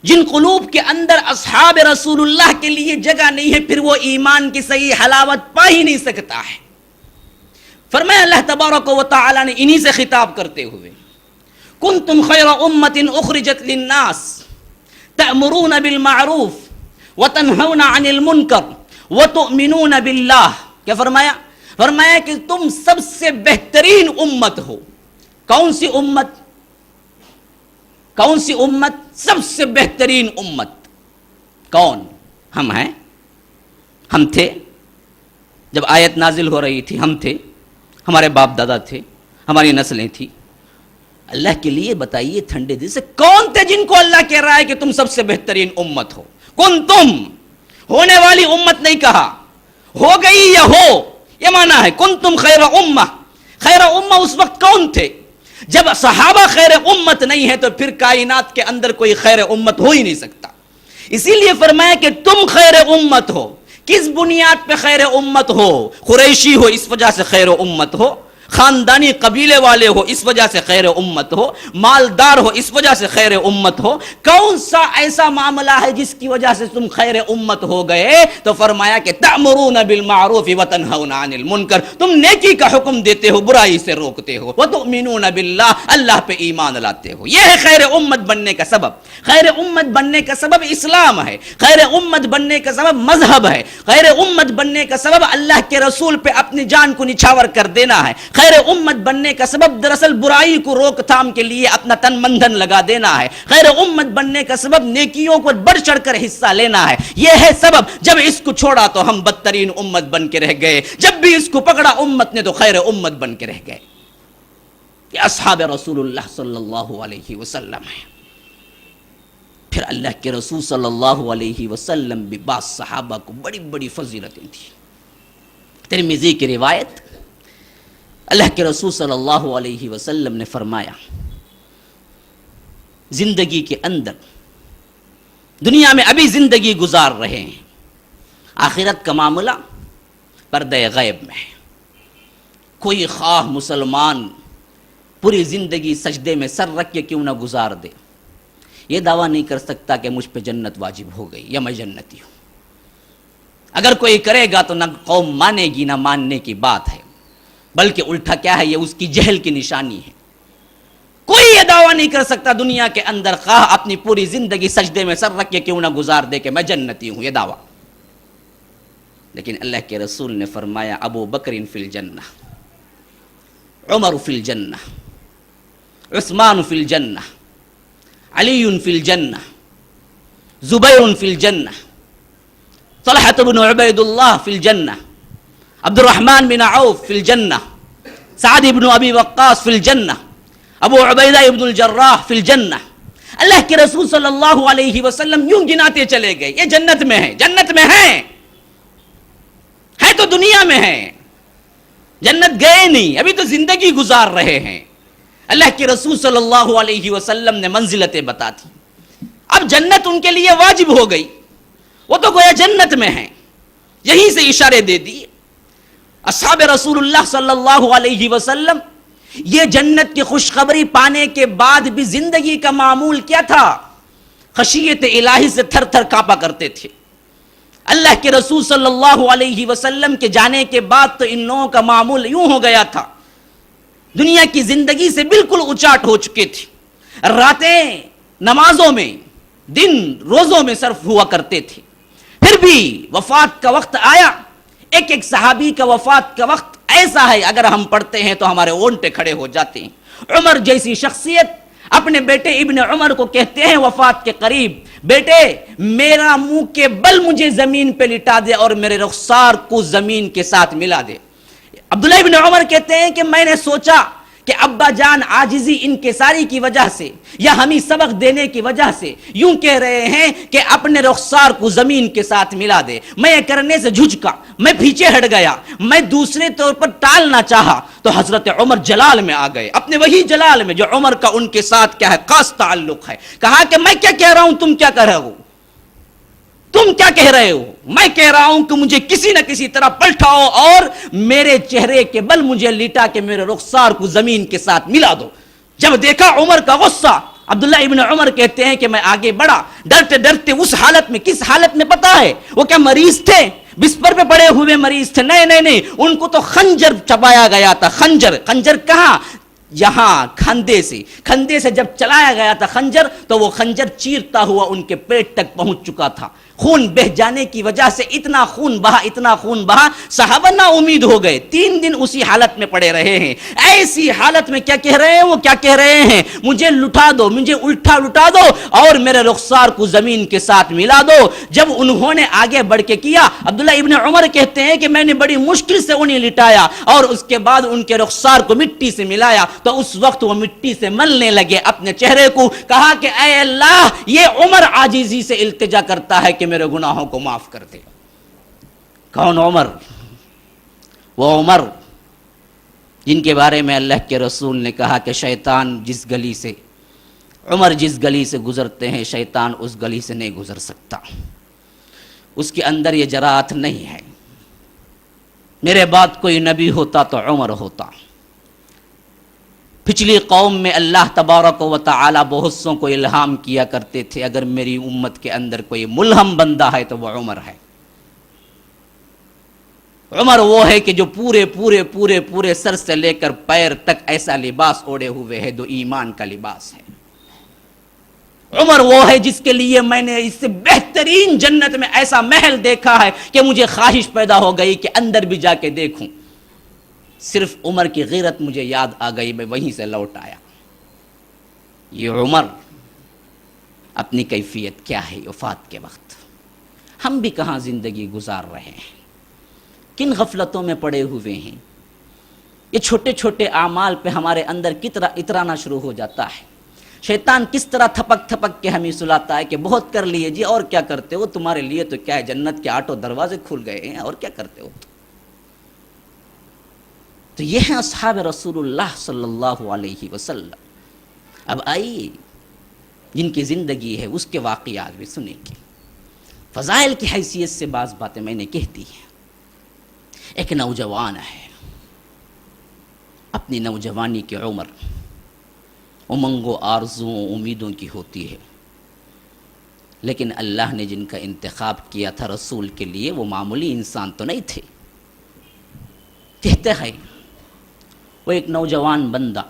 جن قلوب کے اندر اصحاب رسول اللہ کے لیے جگہ نہیں ہے, پھر وہ ایمان کی صحیح حلاوت پا ہی نہیں سکتا ہے. فرمایا اللہ تبارک و تعالی نے انہی سے خطاب کرتے ہوئے, کنتم خیر امت اخرجت للناس تأمرون بالمعروف وتنہون عن المنکر وتؤمنون باللہ. کیا فرمایا؟ فرمایا کہ تم سب سے بہترین امت ہو. کون سی امت؟ کون سی امت؟ سب سے بہترین امت. کون؟ ہم ہیں, ہم تھے جب آیت نازل ہو رہی تھی, ہم تھے, ہمارے باپ دادا تھے, ہماری نسلیں تھیں. اللہ کے لیے بتائیے ٹھنڈے دل سے, کون تھے جن کو اللہ کہہ رہا ہے کہ تم سب سے بہترین امت ہو؟ کن تم, ہونے والی امت نہیں کہا, ہو گئی یا ہو, یہ معنی ہے کن تم خیر امہ. خیر امہ اس وقت کون تھے جب صحابہ خیر امت نہیں ہے, تو پھر کائنات کے اندر کوئی خیر امت ہو ہی نہیں سکتا. اسی لیے فرمایا کہ تم خیر امت ہو. کس بنیاد پہ خیر امت ہو؟ قریشی ہو اس وجہ سے خیر امت ہو, خاندانی قبیلے والے ہو اس وجہ سے خیر امت ہو, مالدار ہو اس وجہ سے خیر امت ہو. کون سا ایسا معاملہ ہے جس کی وجہ سے تم خیر امت ہو گئے؟ تو فرمایا کہ تأمرون بالمعروف وتنہون عن المنکر, تم نیکی کا حکم دیتے ہو, برائی سے روکتے ہو. وتؤمنون باللہ, اللہ پہ ایمان لاتے ہو. یہ ہے خیر امت بننے کا سبب. خیر امت بننے کا سبب اسلام ہے. خیر امت بننے کا سبب مذہب ہے. خیر امت بننے کا سبب اللہ کے رسول پہ اپنی جان کو نچھاور کر دینا ہے. خیر امت بننے کا سبب دراصل برائی کو روک تھام کے لیے اپنا تن من دھن لگا دینا ہے. خیر امت بننے کا سبب نیکیوں کو بڑھ چڑھ کر حصہ لینا ہے. یہ ہے سبب. جب اس کو چھوڑا تو ہم بدترین امت بن کے رہ گئے, جب بھی اس کو پکڑا امت نے تو خیر امت بن کے رہ گئے. یہ اصحاب رسول اللہ صلی اللہ علیہ وسلم ہے. پھر اللہ کے رسول صلی اللہ علیہ وسلم بھی بعض صحابہ کو بڑی بڑی فضیلتیں تھیں. ترمذی کی روایت, اللہ کے رسول صلی اللہ علیہ وسلم نے فرمایا, زندگی کے اندر دنیا میں ابھی زندگی گزار رہے ہیں, آخرت کا معاملہ پردہ غیب میں ہے. کوئی خواہ مسلمان پوری زندگی سجدے میں سر رکھ کے کیوں نہ گزار دے, یہ دعویٰ نہیں کر سکتا کہ مجھ پہ جنت واجب ہو گئی یا میں جنتی ہوں. اگر کوئی کرے گا تو نہ قوم مانے گی, نہ ماننے کی بات ہے, بلکہ الٹا کیا ہے, یہ اس کی جہل کی نشانی ہے. کوئی یہ دعویٰ نہیں کر سکتا دنیا کے اندر خواہ اپنی پوری زندگی سجدے میں سر رکھ کے کیوں نہ گزار دے کہ میں جنتی ہوں، یہ دعویٰ. لیکن اللہ کے رسول نے فرمایا ابو بکر فی الجنہ، عمر فی الجنہ، عثمان فی الجنہ، علی فی الجنہ، زبیر فی الجنہ، طلحہ بن عبید اللہ فی الجنہ، عبد الرحمن بن عوف فی الجنہ، سعد بن ابی وقاص فی الجنہ، ابو عبیدہ ابن الجراح فی الجنہ. اللہ کے رسول صلی اللہ علیہ وسلم یوں گناتے چلے گئے، یہ جنت میں ہے، جنت میں ہے تو دنیا میں ہے، جنت گئے نہیں، ابھی تو زندگی گزار رہے ہیں. اللہ کے رسول صلی اللہ علیہ وسلم نے منزلتیں بتا دی. اب جنت ان کے لیے واجب ہو گئی، وہ تو گویا جنت میں ہیں، یہیں سے اشارے دے دیے. اصحاب رسول اللہ صلی اللہ علیہ وسلم یہ جنت کی خوشخبری پانے کے بعد بھی زندگی کا معمول کیا تھا؟ خشیت الہی سے تھر تھر کانپا کرتے تھے. اللہ کے رسول صلی اللہ علیہ وسلم کے جانے کے بعد تو ان لوگوں کا معمول یوں ہو گیا تھا، دنیا کی زندگی سے بالکل اچاٹ ہو چکے تھے. راتیں نمازوں میں، دن روزوں میں صرف ہوا کرتے تھے. پھر بھی وفات کا وقت آیا. ایک ایک صحابی کا وفات کا وقت ایسا ہے اگر ہم پڑھتے ہیں تو ہمارے اونٹے کھڑے ہو جاتے ہیں. عمر جیسی شخصیت اپنے بیٹے ابن عمر کو کہتے ہیں وفات کے قریب، بیٹے میرا منہ کے بل مجھے زمین پہ لٹا دے اور میرے رخسار کو زمین کے ساتھ ملا دے. عبداللہ ابن عمر کہتے ہیں کہ میں نے سوچا کہ ابا جان عاجزی انکساری کی وجہ سے یا ہمیں سبق دینے کی وجہ سے یوں کہہ رہے ہیں کہ اپنے رخسار کو زمین کے ساتھ ملا دے. میں یہ کرنے سے جھجکا، میں پیچھے ہٹ گیا، میں دوسرے طور پر ٹالنا چاہا تو حضرت عمر جلال میں آ گئے، اپنے وہی جلال میں جو عمر کا ان کے ساتھ کیا ہے خاص تعلق ہے. کہا کہ میں کیا کہہ رہا ہوں، تم کیا کہہ رہے ہو، تم کیا کہہ رہے ہو؟ میں کہہ رہا ہوں کہ مجھے کسی نہ کسی طرح پلٹاؤ اور میرے چہرے کے بل مجھے لٹا کے میرے رخسار کو زمین کے ساتھ ملا دو. جب دیکھا عمر کا غصہ، عبداللہ ابن عمر کہتے ہیں کہ میں آگے بڑھا، ڈرتے ڈرتے اس حالت میں، کس حالت میں پتا ہے؟ وہ کیا مریض تھے؟ بستر پہ پڑے ہوئے مریض تھے؟ نہیں، ان کو تو خنجر چبایا گیا تھا. خنجر کہاں؟ یہاں کھندے سے جب چلایا گیا تھا خنجر تو وہ خنجر چیرتا ہوا ان کے پیٹ تک پہنچ چکا تھا. خون بہ جانے کی وجہ سے اتنا خون بہا صحابہ نا امید ہو گئے. 3 دن اسی حالت میں پڑے رہے ہیں. ایسی حالت میں کیا کہہ رہے ہیں؟ وہ کیا کہہ رہے ہیں؟ مجھے لٹا دو، مجھے لٹا دو اور میرے رخسار کو زمین کے ساتھ ملا دو. جب انہوں نے آگے بڑھ کے کیا، عبداللہ ابن عمر کہتے ہیں کہ میں نے بڑی مشکل سے انہیں لٹایا اور اس کے بعد ان کے رخسار کو مٹی سے ملایا تو اس وقت وہ مٹی سے ملنے لگے اپنے چہرے کو. کہا کہ اے اللہ، یہ عمر عاجزی سے التجا کرتا ہے کہ میرے گناہوں کو معاف کر دے. کون عمر؟ وہ عمر جن کے بارے میں اللہ کے رسول نے کہا کہ شیطان جس گلی سے، عمر جس گلی سے گزرتے ہیں شیطان اس گلی سے نہیں گزر سکتا. اس کے اندر یہ جرات نہیں ہے. میرے بعد کوئی نبی ہوتا تو عمر ہوتا. پچھلی قوم میں اللہ تبارک و تعالی بہت سوں کو الہام کیا کرتے تھے اگر میری امت کے اندر کوئی ملہم بندہ ہے تو وہ عمر ہے. عمر وہ ہے کہ جو پورے سر سے لے کر پیر تک ایسا لباس اوڑے ہوئے ہے جو ایمان کا لباس ہے. عمر وہ ہے جس کے لیے میں نے اس سے بہترین جنت میں ایسا محل دیکھا ہے کہ مجھے خواہش پیدا ہو گئی کہ اندر بھی جا کے دیکھوں. صرف عمر کی غیرت مجھے یاد آ گئی، میں وہیں سے لوٹ آیا. یہ عمر اپنی کیفیت کیا ہے وفات کے وقت؟ ہم بھی کہاں زندگی گزار رہے ہیں، کن غفلتوں میں پڑے ہوئے ہیں. یہ چھوٹے چھوٹے اعمال پہ ہمارے اندر کتنا اترانا شروع ہو جاتا ہے. شیطان کس طرح تھپک کے ہمیں سلاتا ہے کہ بہت کر لیے جی، اور کیا کرتے ہو، تمہارے لیے تو کیا ہے، جنت کے 8 دروازے کھل گئے ہیں، اور کیا کرتے ہو. تو یہ ہیں اصحاب رسول اللہ صلی اللہ علیہ وسلم. اب آئیے جن کی زندگی ہے اس کے واقعات بھی سنیں گے. فضائل کی حیثیت سے بعض باتیں میں نے کہہ دی ہیں. ایک نوجوان ہے، اپنی نوجوانی کی عمر امنگوں، آرزوؤں، امیدوں کی ہوتی ہے، لیکن اللہ نے جن کا انتخاب کیا تھا رسول کے لیے وہ معمولی انسان تو نہیں تھے. کہتے ہیں وہ ایک نوجوان بندہ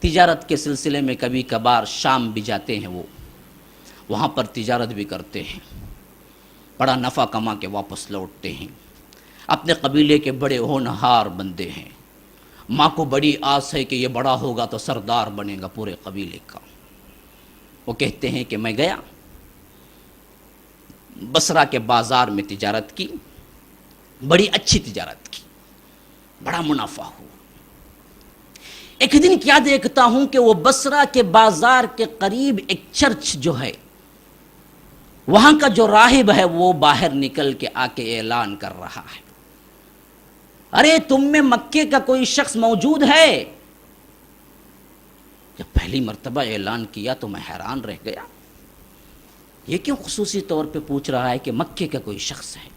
تجارت کے سلسلے میں کبھی کبھار شام بھی جاتے ہیں، وہ وہاں پر تجارت بھی کرتے ہیں، بڑا نفع کما کے واپس لوٹتے ہیں، اپنے قبیلے کے بڑے ہونہار بندے ہیں، ماں کو بڑی آس ہے کہ یہ بڑا ہوگا تو سردار بنے گا پورے قبیلے کا۔ وہ کہتے ہیں کہ میں گیا، بصرہ کے بازار میں تجارت کی، بڑی اچھی تجارت کی، بڑا منافع ہوا۔ ایک دن کیا دیکھتا ہوں کہ وہ بصرہ کے بازار کے قریب ایک چرچ جو ہے، وہاں کا جو راہب ہے وہ باہر نکل کے آ کے اعلان کر رہا ہے، ارے تم میں مکے کا کوئی شخص موجود ہے؟ جب پہلی مرتبہ اعلان کیا تو میں حیران رہ گیا، یہ کیوں خصوصی طور پہ پوچھ رہا ہے کہ مکے کا کوئی شخص ہے؟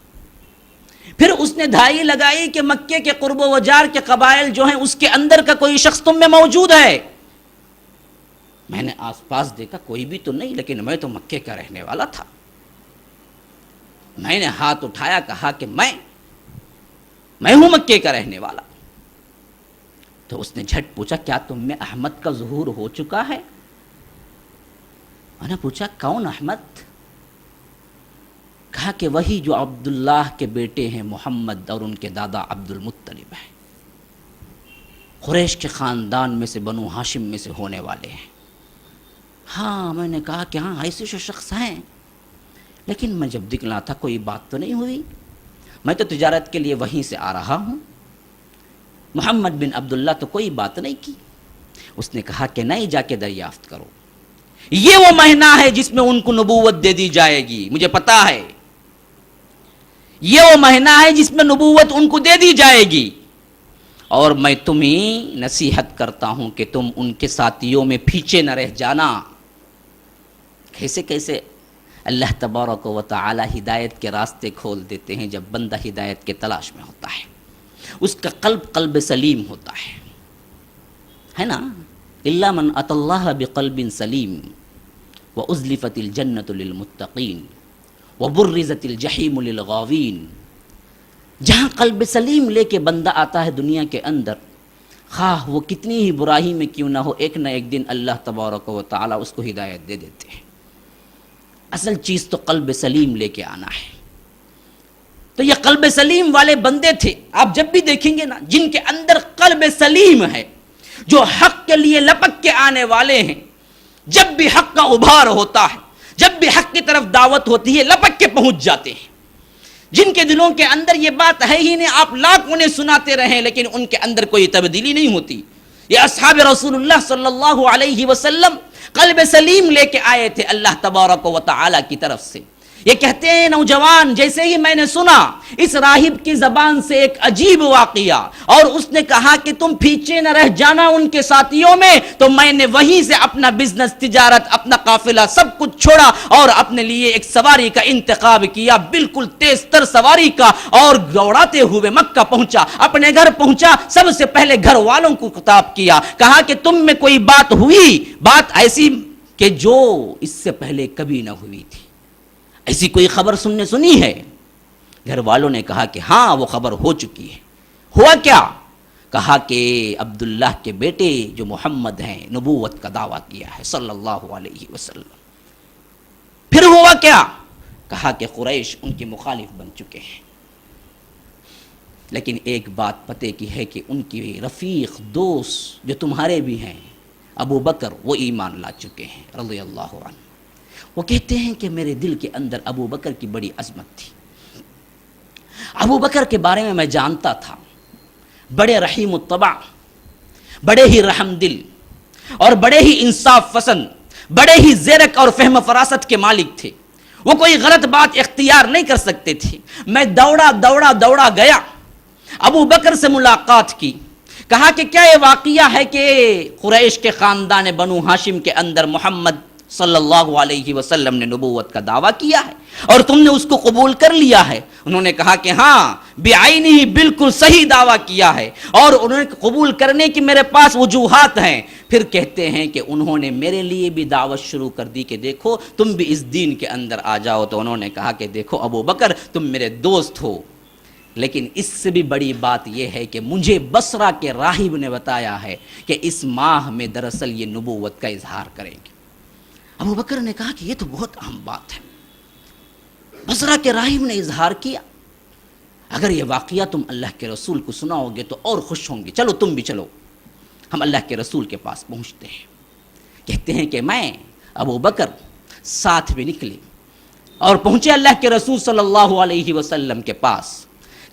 پھر اس نے دھائی لگائی کہ مکے کے قرب و جار کے قبائل جو ہیں اس کے اندر کا کوئی شخص تم میں موجود ہے؟ میں نے آس پاس دیکھا کوئی بھی تو نہیں، لیکن میں تو مکے کا رہنے والا تھا۔ میں نے ہاتھ اٹھایا، کہا کہ میں ہوں مکے کا رہنے والا۔ تو اس نے جھٹ پوچھا کیا تم میں احمد کا ظہور ہو چکا ہے؟ میں نے پوچھا کون احمد؟ کہا کہ وہی جو عبداللہ کے بیٹے ہیں محمد اور ان کے دادا عبد المطلب ہیں، قریش کے خاندان میں سے بنو ہاشم میں سے ہونے والے ہیں۔ ہاں، میں نے کہا کہ ہاں ایسے شخص ہیں، لیکن میں جب نکلا تھا کوئی بات تو نہیں ہوئی، میں تو تجارت کے لیے وہیں سے آ رہا ہوں، محمد بن عبداللہ تو کوئی بات نہیں کی۔ اس نے کہا کہ نہیں، جا کے دریافت کرو، یہ وہ مہینہ ہے جس میں ان کو نبوت دے دی جائے گی، مجھے پتا ہے یہ وہ مہینہ ہے جس میں نبوت ان کو دے دی جائے گی، اور میں تمہیں نصیحت کرتا ہوں کہ تم ان کے ساتھیوں میں پیچھے نہ رہ جانا۔ کیسے کیسے اللہ تبارک و تعالی ہدایت کے راستے کھول دیتے ہیں جب بندہ ہدایت کے تلاش میں ہوتا ہے، اس کا قلب سلیم ہوتا ہے نا؟ الا من اتى الله بقلب سلیم وازلفت الجنۃ للمتقین وبرزت الجحیم للغاوین۔ جہاں قلب سلیم لے کے بندہ آتا ہے دنیا کے اندر، خواہ وہ کتنی ہی برائی میں کیوں نہ ہو، ایک نہ ایک دن اللہ تبارک و تعالی اس کو ہدایت دے دیتے ہیں۔ اصل چیز تو قلب سلیم لے کے آنا ہے۔ تو یہ قلب سلیم والے بندے تھے، آپ جب بھی دیکھیں گے نا جن کے اندر قلب سلیم ہے، جو حق کے لیے لپک کے آنے والے ہیں، جب بھی حق کا ابھار ہوتا ہے، جب بھی حق کی طرف دعوت ہوتی ہے، لپک کے پہنچ جاتے ہیں۔ جن کے دلوں کے اندر یہ بات ہے ہی نہیں، آپ لاکھ انہیں سناتے رہیں لیکن ان کے اندر کوئی تبدیلی نہیں ہوتی۔ یہ اصحاب رسول اللہ صلی اللہ علیہ وسلم قلب سلیم لے کے آئے تھے اللہ تبارک و تعالی کی طرف سے۔ یہ کہتے ہیں نوجوان، جیسے ہی میں نے سنا اس راہب کی زبان سے ایک عجیب واقعہ، اور اس نے کہا کہ تم پیچھے نہ رہ جانا ان کے ساتھیوں میں، تو میں نے وہیں سے اپنا بزنس، تجارت، اپنا قافلہ سب کچھ چھوڑا اور اپنے لیے ایک سواری کا انتخاب کیا، بالکل تیز تر سواری کا، اور دوڑاتے ہوئے مکہ پہنچا، اپنے گھر پہنچا، سب سے پہلے گھر والوں کو خطاب کیا، کہا کہ تم میں کوئی بات ہوئی، بات ایسی کہ جو اس سے پہلے کبھی نہ ہوئی تھی، ایسی کوئی خبر سنی ہے؟ گھر والوں نے کہا کہ ہاں وہ خبر ہو چکی ہے۔ ہوا کیا؟ کہا کہ عبداللہ کے بیٹے جو محمد ہیں نبوت کا دعویٰ کیا ہے صلی اللہ علیہ وسلم۔ پھر ہوا کیا؟ کہا کہ قریش ان کے مخالف بن چکے ہیں، لیکن ایک بات پتے کی ہے کہ ان کی رفیق دوست جو تمہارے بھی ہیں ابو بکر، وہ ایمان لا چکے ہیں رضی اللہ عنہ۔ وہ کہتے ہیں کہ میرے دل کے اندر ابو بکر کی بڑی عظمت تھی۔ ابو بکر کے بارے میں جانتا تھا، بڑے رحیم الطبع، بڑے ہی رحم دل، اور بڑے ہی انصاف پسند، بڑے ہی زیرک اور فہم فراست کے مالک تھے۔ وہ کوئی غلط بات اختیار نہیں کر سکتے تھے۔ میں دوڑا گیا، ابو بکر سے ملاقات کی، کہا کہ کیا یہ واقعہ ہے کہ قریش کے خاندان بنو ہاشم کے اندر محمد صلی اللہ علیہ وسلم نے نبوت کا دعویٰ کیا ہے اور تم نے اس کو قبول کر لیا ہے؟ انہوں نے کہا کہ ہاں، بعینی ہی بالکل صحیح دعویٰ کیا ہے، اور انہوں نے قبول کرنے کی میرے پاس وجوہات ہیں۔ پھر کہتے ہیں کہ انہوں نے میرے لیے بھی دعوت شروع کر دی کہ دیکھو تم بھی اس دین کے اندر آ جاؤ۔ تو انہوں نے کہا کہ دیکھو ابو بکر، تم میرے دوست ہو، لیکن اس سے بھی بڑی بات یہ ہے کہ مجھے بصرہ کے راہب نے بتایا ہے کہ اس ماہ میں دراصل یہ نبوت کا اظہار کریں گے۔ ابو بکر نے کہا کہ یہ تو بہت اہم بات ہے، بصرہ کے راہب نے اظہار کیا، اگر یہ واقعہ تم اللہ کے رسول کو سناؤ گے تو اور خوش ہوں گے، چلو تم بھی چلو۔ ہم اللہ کے رسول کے پاس پہنچتے ہیں، کہتے ہیں کہ میں ابو بکر ساتھ بھی نکلے اور پہنچے اللہ کے رسول صلی اللہ علیہ وسلم کے پاس۔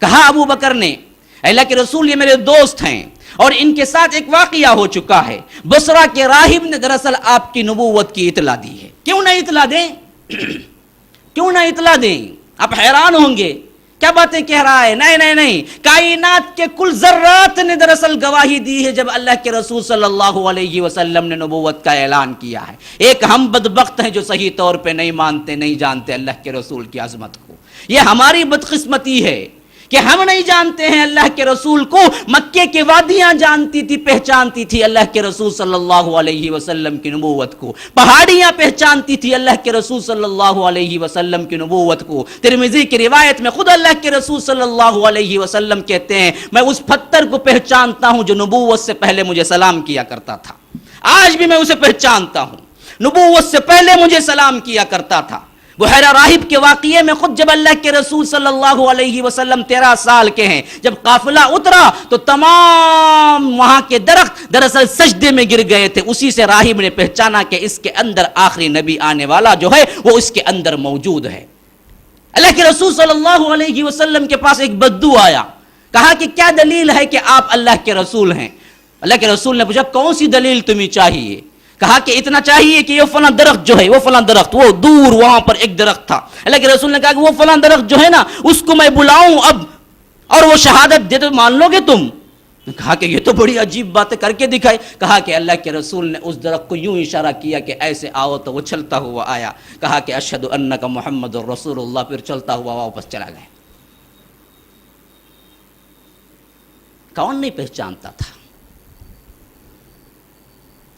کہا ابو بکر نے، اللہ کے رسول یہ میرے دوست ہیں اور ان کے ساتھ ایک واقعہ ہو چکا ہے، بصرہ کے راہب نے دراصل آپ کی نبوت کی اطلاع دی ہے۔ کیوں نہ اطلاع دیں؟ کیوں نہ اطلاع دیں؟ آپ حیران ہوں گے کیا باتیں کہہ رہا ہے۔ نہیں، کائنات کے کل ذرات نے دراصل گواہی دی ہے جب اللہ کے رسول صلی اللہ علیہ وسلم نے نبوت کا اعلان کیا ہے۔ ایک ہم بدبخت ہیں جو صحیح طور پہ نہیں مانتے، نہیں جانتے اللہ کے رسول کی عظمت کو۔ یہ ہماری بدقسمتی ہے کہ ہم نہیں جانتے ہیں اللہ کے رسول کو۔ مکے کے وادیاں جانتی تھی، پہچانتی تھی اللہ کے رسول صلی اللہ علیہ وسلم کی نبوت کو، پہاڑیاں پہچانتی تھی اللہ کے رسول صلی اللہ علیہ وسلم کی نبوت کو۔ ترمذی کی روایت میں خود اللہ کے رسول صلی اللہ علیہ وسلم کہتے ہیں، میں اس پتھر کو پہچانتا ہوں جو نبوت سے پہلے مجھے سلام کیا کرتا تھا، آج بھی میں اسے پہچانتا ہوں، نبوت سے پہلے مجھے سلام کیا کرتا تھا۔ بحیرہ راہب کے واقعے میں خود جب اللہ کے رسول صلی اللہ علیہ وسلم 13 سال کے ہیں، جب قافلہ اترا تو تمام وہاں کے درخت دراصل سجدے میں گر گئے تھے۔ اسی سے راہب نے پہچانا کہ اس کے اندر آخری نبی آنے والا جو ہے وہ اس کے اندر موجود ہے۔ اللہ کے رسول صلی اللہ علیہ وسلم کے پاس ایک بدو آیا، کہا کہ کیا دلیل ہے کہ آپ اللہ کے رسول ہیں؟ اللہ کے رسول نے پوچھا کون سی دلیل تمہیں چاہیے؟ کہا کہ اتنا چاہیے کہ یہ فلاں درخت جو ہے، وہ فلاں درخت، وہ دور وہاں پر ایک درخت تھا، اللہ کے رسول نے کہا کہ وہ فلاں درخت جو ہے نا اس کو میں بلاؤں اب اور وہ شہادت دے تو مان لو گے تم؟ کہا کہ یہ تو بڑی عجیب باتیں کر کے دکھائی۔ کہا کہ اللہ کے رسول نے اس درخت کو یوں اشارہ کیا کہ ایسے آؤ، تو وہ چلتا ہوا آیا، کہا کہ اشہد انک محمد رسول اللہ، پھر چلتا ہوا واپس چلا گیا۔ کون نہیں پہچانتا تھا؟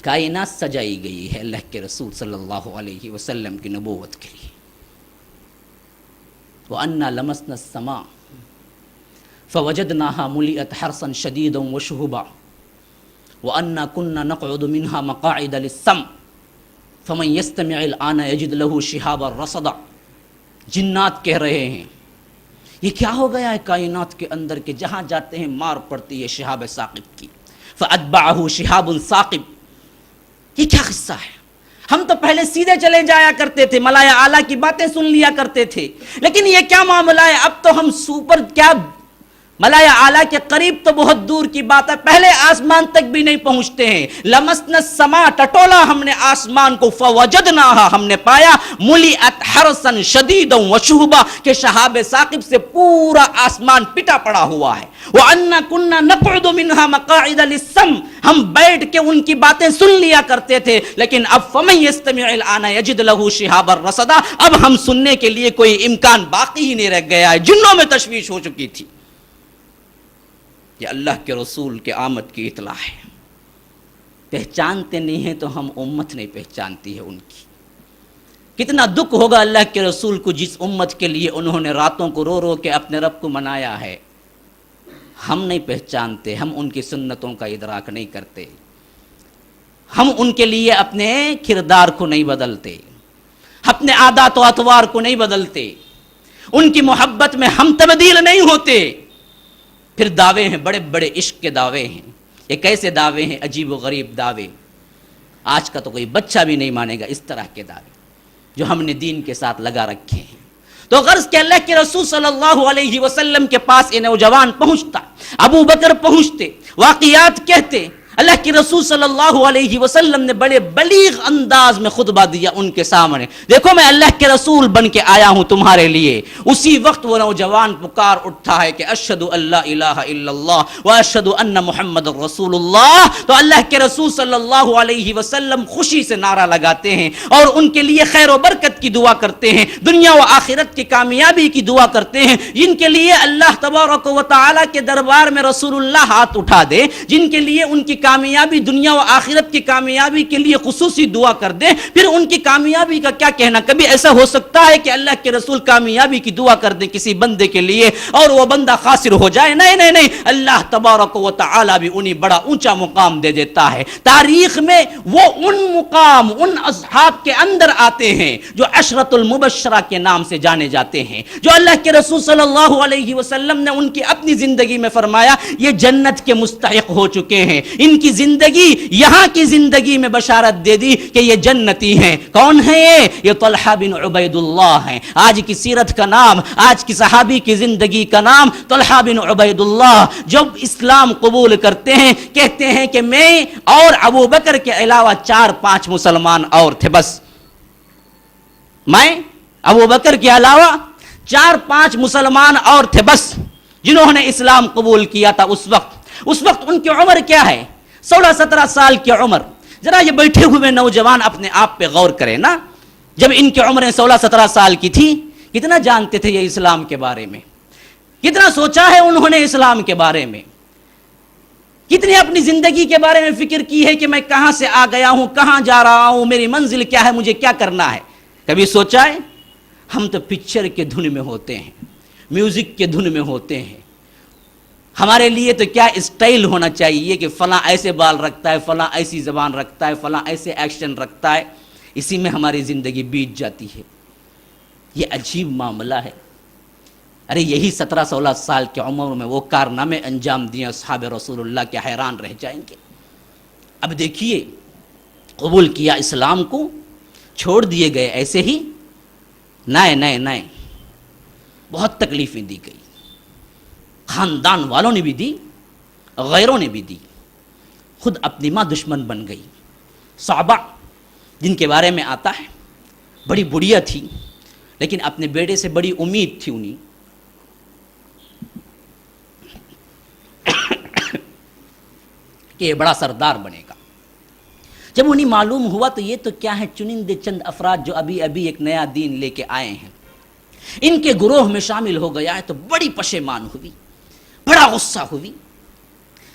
کائنات سجائی گئی ہے اللہ کے رسول صلی اللہ علیہ وسلم کی نبوت کے لیے۔ وَأَنَّا لَمَسْنَا السَّمَاءَ فَوَجَدْنَاهَا مُلِئَتْ حَرْسًا شَدِيدًا وَشُهُبًا وَأَنَّا كُنَّا نَقْعُدُ مِنْهَا مَقَاعِدَ لِلسَّمْعِ فَمَنْ يَسْتَمِعِ الْآنَ يَجِدْ لَهُ شِهَابًا رَصَدًا۔ جنات کہہ رہے ہیں یہ کیا ہو گیا ہے کائنات کے اندر کہ جہاں جاتے ہیں مار پڑتی ہے شہاب ثاقب کی۔ فَأَتْبَعَهُ شِهَابٌ ثَاقِب، یہ کیا قصہ ہے؟ ہم تو پہلے سیدھے چلے جایا کرتے تھے، ملائے اعلیٰ کی باتیں سن لیا کرتے تھے، لیکن یہ کیا معاملہ ہے؟ اب تو ہم سوپر کیا ملائے اعلیٰ کے قریب تو بہت دور کی بات ہے، پہلے آسمان تک بھی نہیں پہنچتے ہیں۔ لمسنا السماء، ٹٹولا ہم نے آسمان کو، فوجدناها، ہم نے پایا، ملئت حرسا شدیدا وشہبا، کہ شہاب ثاقب سے پورا آسمان پٹا پڑا ہوا ہے۔ وَأَنَّا كُنَّا نَقْعُدُ مِنْهَا مَقَاعِدَ لِلسَّمْعِ، ہم بیٹھ کے ان کی باتیں سن لیا کرتے تھے، لیکن اب فَمَن يَسْتَمِعِ الْآنَ يَجِدْ لَهُ شِهَابًا رَصَدًا، اب ہم سننے کے لیے کوئی امکان باقی ہی نہیں رہ گیا ہے، جنوں میں تشویش ہو چکی تھی۔ یہ اللہ کے رسول کے آمد کی اطلاع ہے۔ پہچانتے نہیں ہیں تو ہم امت نہیں پہچانتی ہے ان کی۔ کتنا دکھ ہوگا اللہ کے رسول کو جس امت کے لیے انہوں نے راتوں کو رو رو کے اپنے رب کو منایا ہے۔ ہم نہیں پہچانتے، ہم ان کی سنتوں کا ادراک نہیں کرتے، ہم ان کے لیے اپنے کردار کو نہیں بدلتے، اپنے عادات و اطوار کو نہیں بدلتے، ان کی محبت میں ہم تبدیل نہیں ہوتے۔ پھر دعوے ہیں، بڑے بڑے عشق کے دعوے ہیں، یہ کیسے دعوے ہیں؟ عجیب و غریب دعوے، آج کا تو کوئی بچہ بھی نہیں مانے گا اس طرح کے دعوے جو ہم نے دین کے ساتھ لگا رکھے ہیں۔ تو غرض کہ اللہ کے رسول صلی اللہ علیہ وسلم کے پاس یہ نوجوان پہنچتا، ابو بکر پہنچتے، واقعات کہتے، اللہ کے رسول صلی اللہ علیہ وسلم نے بڑے بلیغ انداز میں خطبہ دیا ان کے سامنے، دیکھو میں اللہ کے رسول بن کے آیا ہوں تمہارے لیے۔ اسی وقت وہ نوجوان پکار اٹھتا ہے کہ اشہد ان لا الہ الا اللہ و اشہد ان محمد رسول اللہ۔ تو اللہ کے رسول صلی اللہ علیہ وسلم خوشی سے نعرہ لگاتے ہیں اور ان کے لیے خیر و برکت کی دعا کرتے ہیں، دنیا و آخرت کی کامیابی کی دعا کرتے ہیں، جن کے لیے اللہ تبارک و تعالی کے دربار میں رسول اللہ ہاتھ اٹھا دے، جن کے لیے ان کی کامیابی دنیا و آخرت کی کامیابی کے لیے خصوصی دعا کر دیں، پھر ان کی کامیابی کا کیا کہنا؟ کبھی ایسا ہو سکتا ہے کہ اللہ کے رسول کامیابی کی دعا کر دیں کسی بندے کے لیے اور وہ بندہ خاسر ہو جائے؟ نہیں نہیں نہیں، اللہ تبارک و تعالی بھی انہیں بڑا اونچا مقام دے دیتا ہے۔ تاریخ میں وہ ان مقام، ان اصحاب کے اندر آتے ہیں جو عشرۃ المبشرہ کے نام سے جانے جاتے ہیں، جو اللہ کے رسول صلی اللہ علیہ وسلم نے ان کی اپنی زندگی میں فرمایا یہ جنت کے مستحق ہو چکے ہیں، ان کی زندگی، یہاں کی زندگی میں بشارت دے دی کہ یہ جنتی ہیں۔ کون ہیں یہ طلحہ بن عبید اللہ ہیں۔ آج کی سیرت کا نام، آج کی صحابی کی زندگی کا نام طلحہ بن عبید اللہ، جب اسلام قبول کرتے ہیں کہتے ہیں کہ میں اور ابو بکر کے علاوہ 4-5 مسلمان اور تھے، بس میں ابو بکر کے علاوہ 4-5 مسلمان اور تھے بس جنہوں نے اسلام قبول کیا تھا۔ اس وقت ان کی عمر کیا ہے؟ 16-17 سال کی عمر۔ ذرا یہ بیٹھے ہوئے نوجوان اپنے آپ پہ غور کریں نا، جب ان کی عمریں 16-17 سال کی تھی کتنا جانتے تھے یہ اسلام کے بارے میں؟ کتنا سوچا ہے انہوں نے اسلام کے بارے میں؟ کتنی اپنی زندگی کے بارے میں فکر کی ہے کہ میں کہاں سے آ گیا ہوں، کہاں جا رہا ہوں، میری منزل کیا ہے، مجھے کیا کرنا ہے؟ کبھی سوچا ہے؟ ہم تو پکچر کے دھن میں ہوتے ہیں، میوزک کے دھن میں ہوتے ہیں۔ ہمارے لیے تو کیا اسٹائل ہونا چاہیے کہ فلاں ایسے بال رکھتا ہے، فلاں ایسی زبان رکھتا ہے، فلاں ایسے ایکشن رکھتا ہے، اسی میں ہماری زندگی بیت جاتی ہے۔ یہ عجیب معاملہ ہے۔ ارے یہی 17-16 سال کی عمر میں وہ کارنامے انجام دیے اصحاب رسول اللہ کے، حیران رہ جائیں گے۔ اب دیکھیے، قبول کیا اسلام کو، چھوڑ دیے گئے ایسے ہی؟ نئے بہت تکلیفیں دی گئی، خاندان والوں نے بھی دی، غیروں نے بھی دی، خود اپنی ماں دشمن بن گئی۔ صحابہ جن کے بارے میں آتا ہے بڑی بڑھیا تھی، لیکن اپنے بیٹے سے بڑی امید تھی انہیں کہ یہ بڑا سردار بنے گا۔ جب انہیں معلوم ہوا تو یہ تو کیا ہے، چنندے چند افراد جو ابھی ایک نیا دین لے کے آئے ہیں، ان کے گروہ میں شامل ہو گیا ہے، تو بڑی پشیمان ہوئی، بڑا غصہ ہوئی،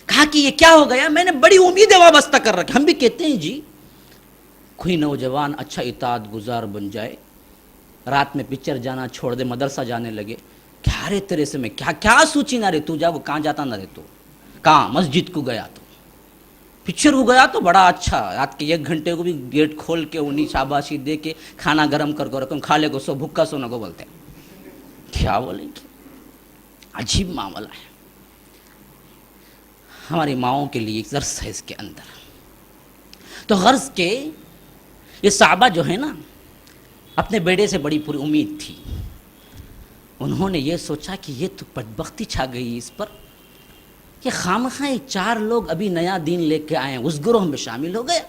کہا کہ یہ کیا ہو گیا، میں نے بڑی امیدیں وابستہ کر رکھی۔ ہم بھی کہتے ہیں جی کوئی نوجوان اچھا اطاعت گزار بن جائے، رات میں پکچر جانا چھوڑ دے، مدرسہ جانے لگے، کیا رے تیرے سے میں کیا سوچی نہ رے، تو جا، وہ کہاں جاتا نہ رے، تو کہاں مسجد کو گیا، تو پکچر کو گیا تو بڑا اچھا، رات کے 1 گھنٹے کو بھی گیٹ کھول کے انہیں شاباشی دے کے کھانا گرم کر کے رکھو، کھا لے کو سو، بھوکا سونا کو بولتے ہیں۔ کیا بولیں گے، عجیب معاملہ ہے۔ ہماری ماؤں کے لیے ایک غرض ہے اس کے اندر، تو غرض کے یہ صحابہ جو ہے نا، اپنے بیٹے سے بڑی پوری امید تھی۔ انہوں نے یہ سوچا کہ یہ تو بدبختی چھا گئی اس پر کہ خامخواہ 4 لوگ ابھی نیا دین لے کے آئے ہیں، اس گروہ میں شامل ہو گئے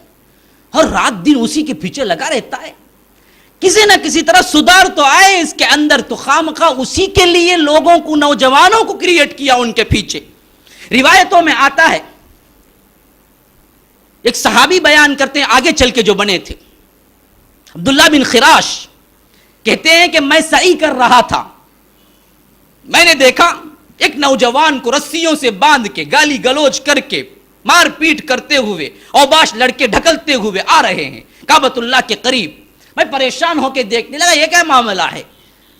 اور رات دن اسی کے پیچھے لگا رہتا ہے، کسی نہ کسی طرح سدھار تو آئے اس کے اندر، تو خامخواہ اسی کے لیے لوگوں کو، نوجوانوں کو کریٹ کیا ان کے پیچھے۔ روایتوں میں آتا ہے، ایک صحابی بیان کرتے ہیں آگے چل کے جو بنے تھے، عبداللہ بن خراش کہتے ہیں کہ میں سعی کر رہا تھا، میں نے دیکھا ایک نوجوان کو رسیوں سے باندھ کے، گالی گلوچ کر کے، مار پیٹ کرتے ہوئے، اوباش لڑکے ڈھکلتے ہوئے آ رہے ہیں کعبۃ اللہ کے قریب۔ میں پریشان ہو کے دیکھنے لگا یہ کیا معاملہ ہے،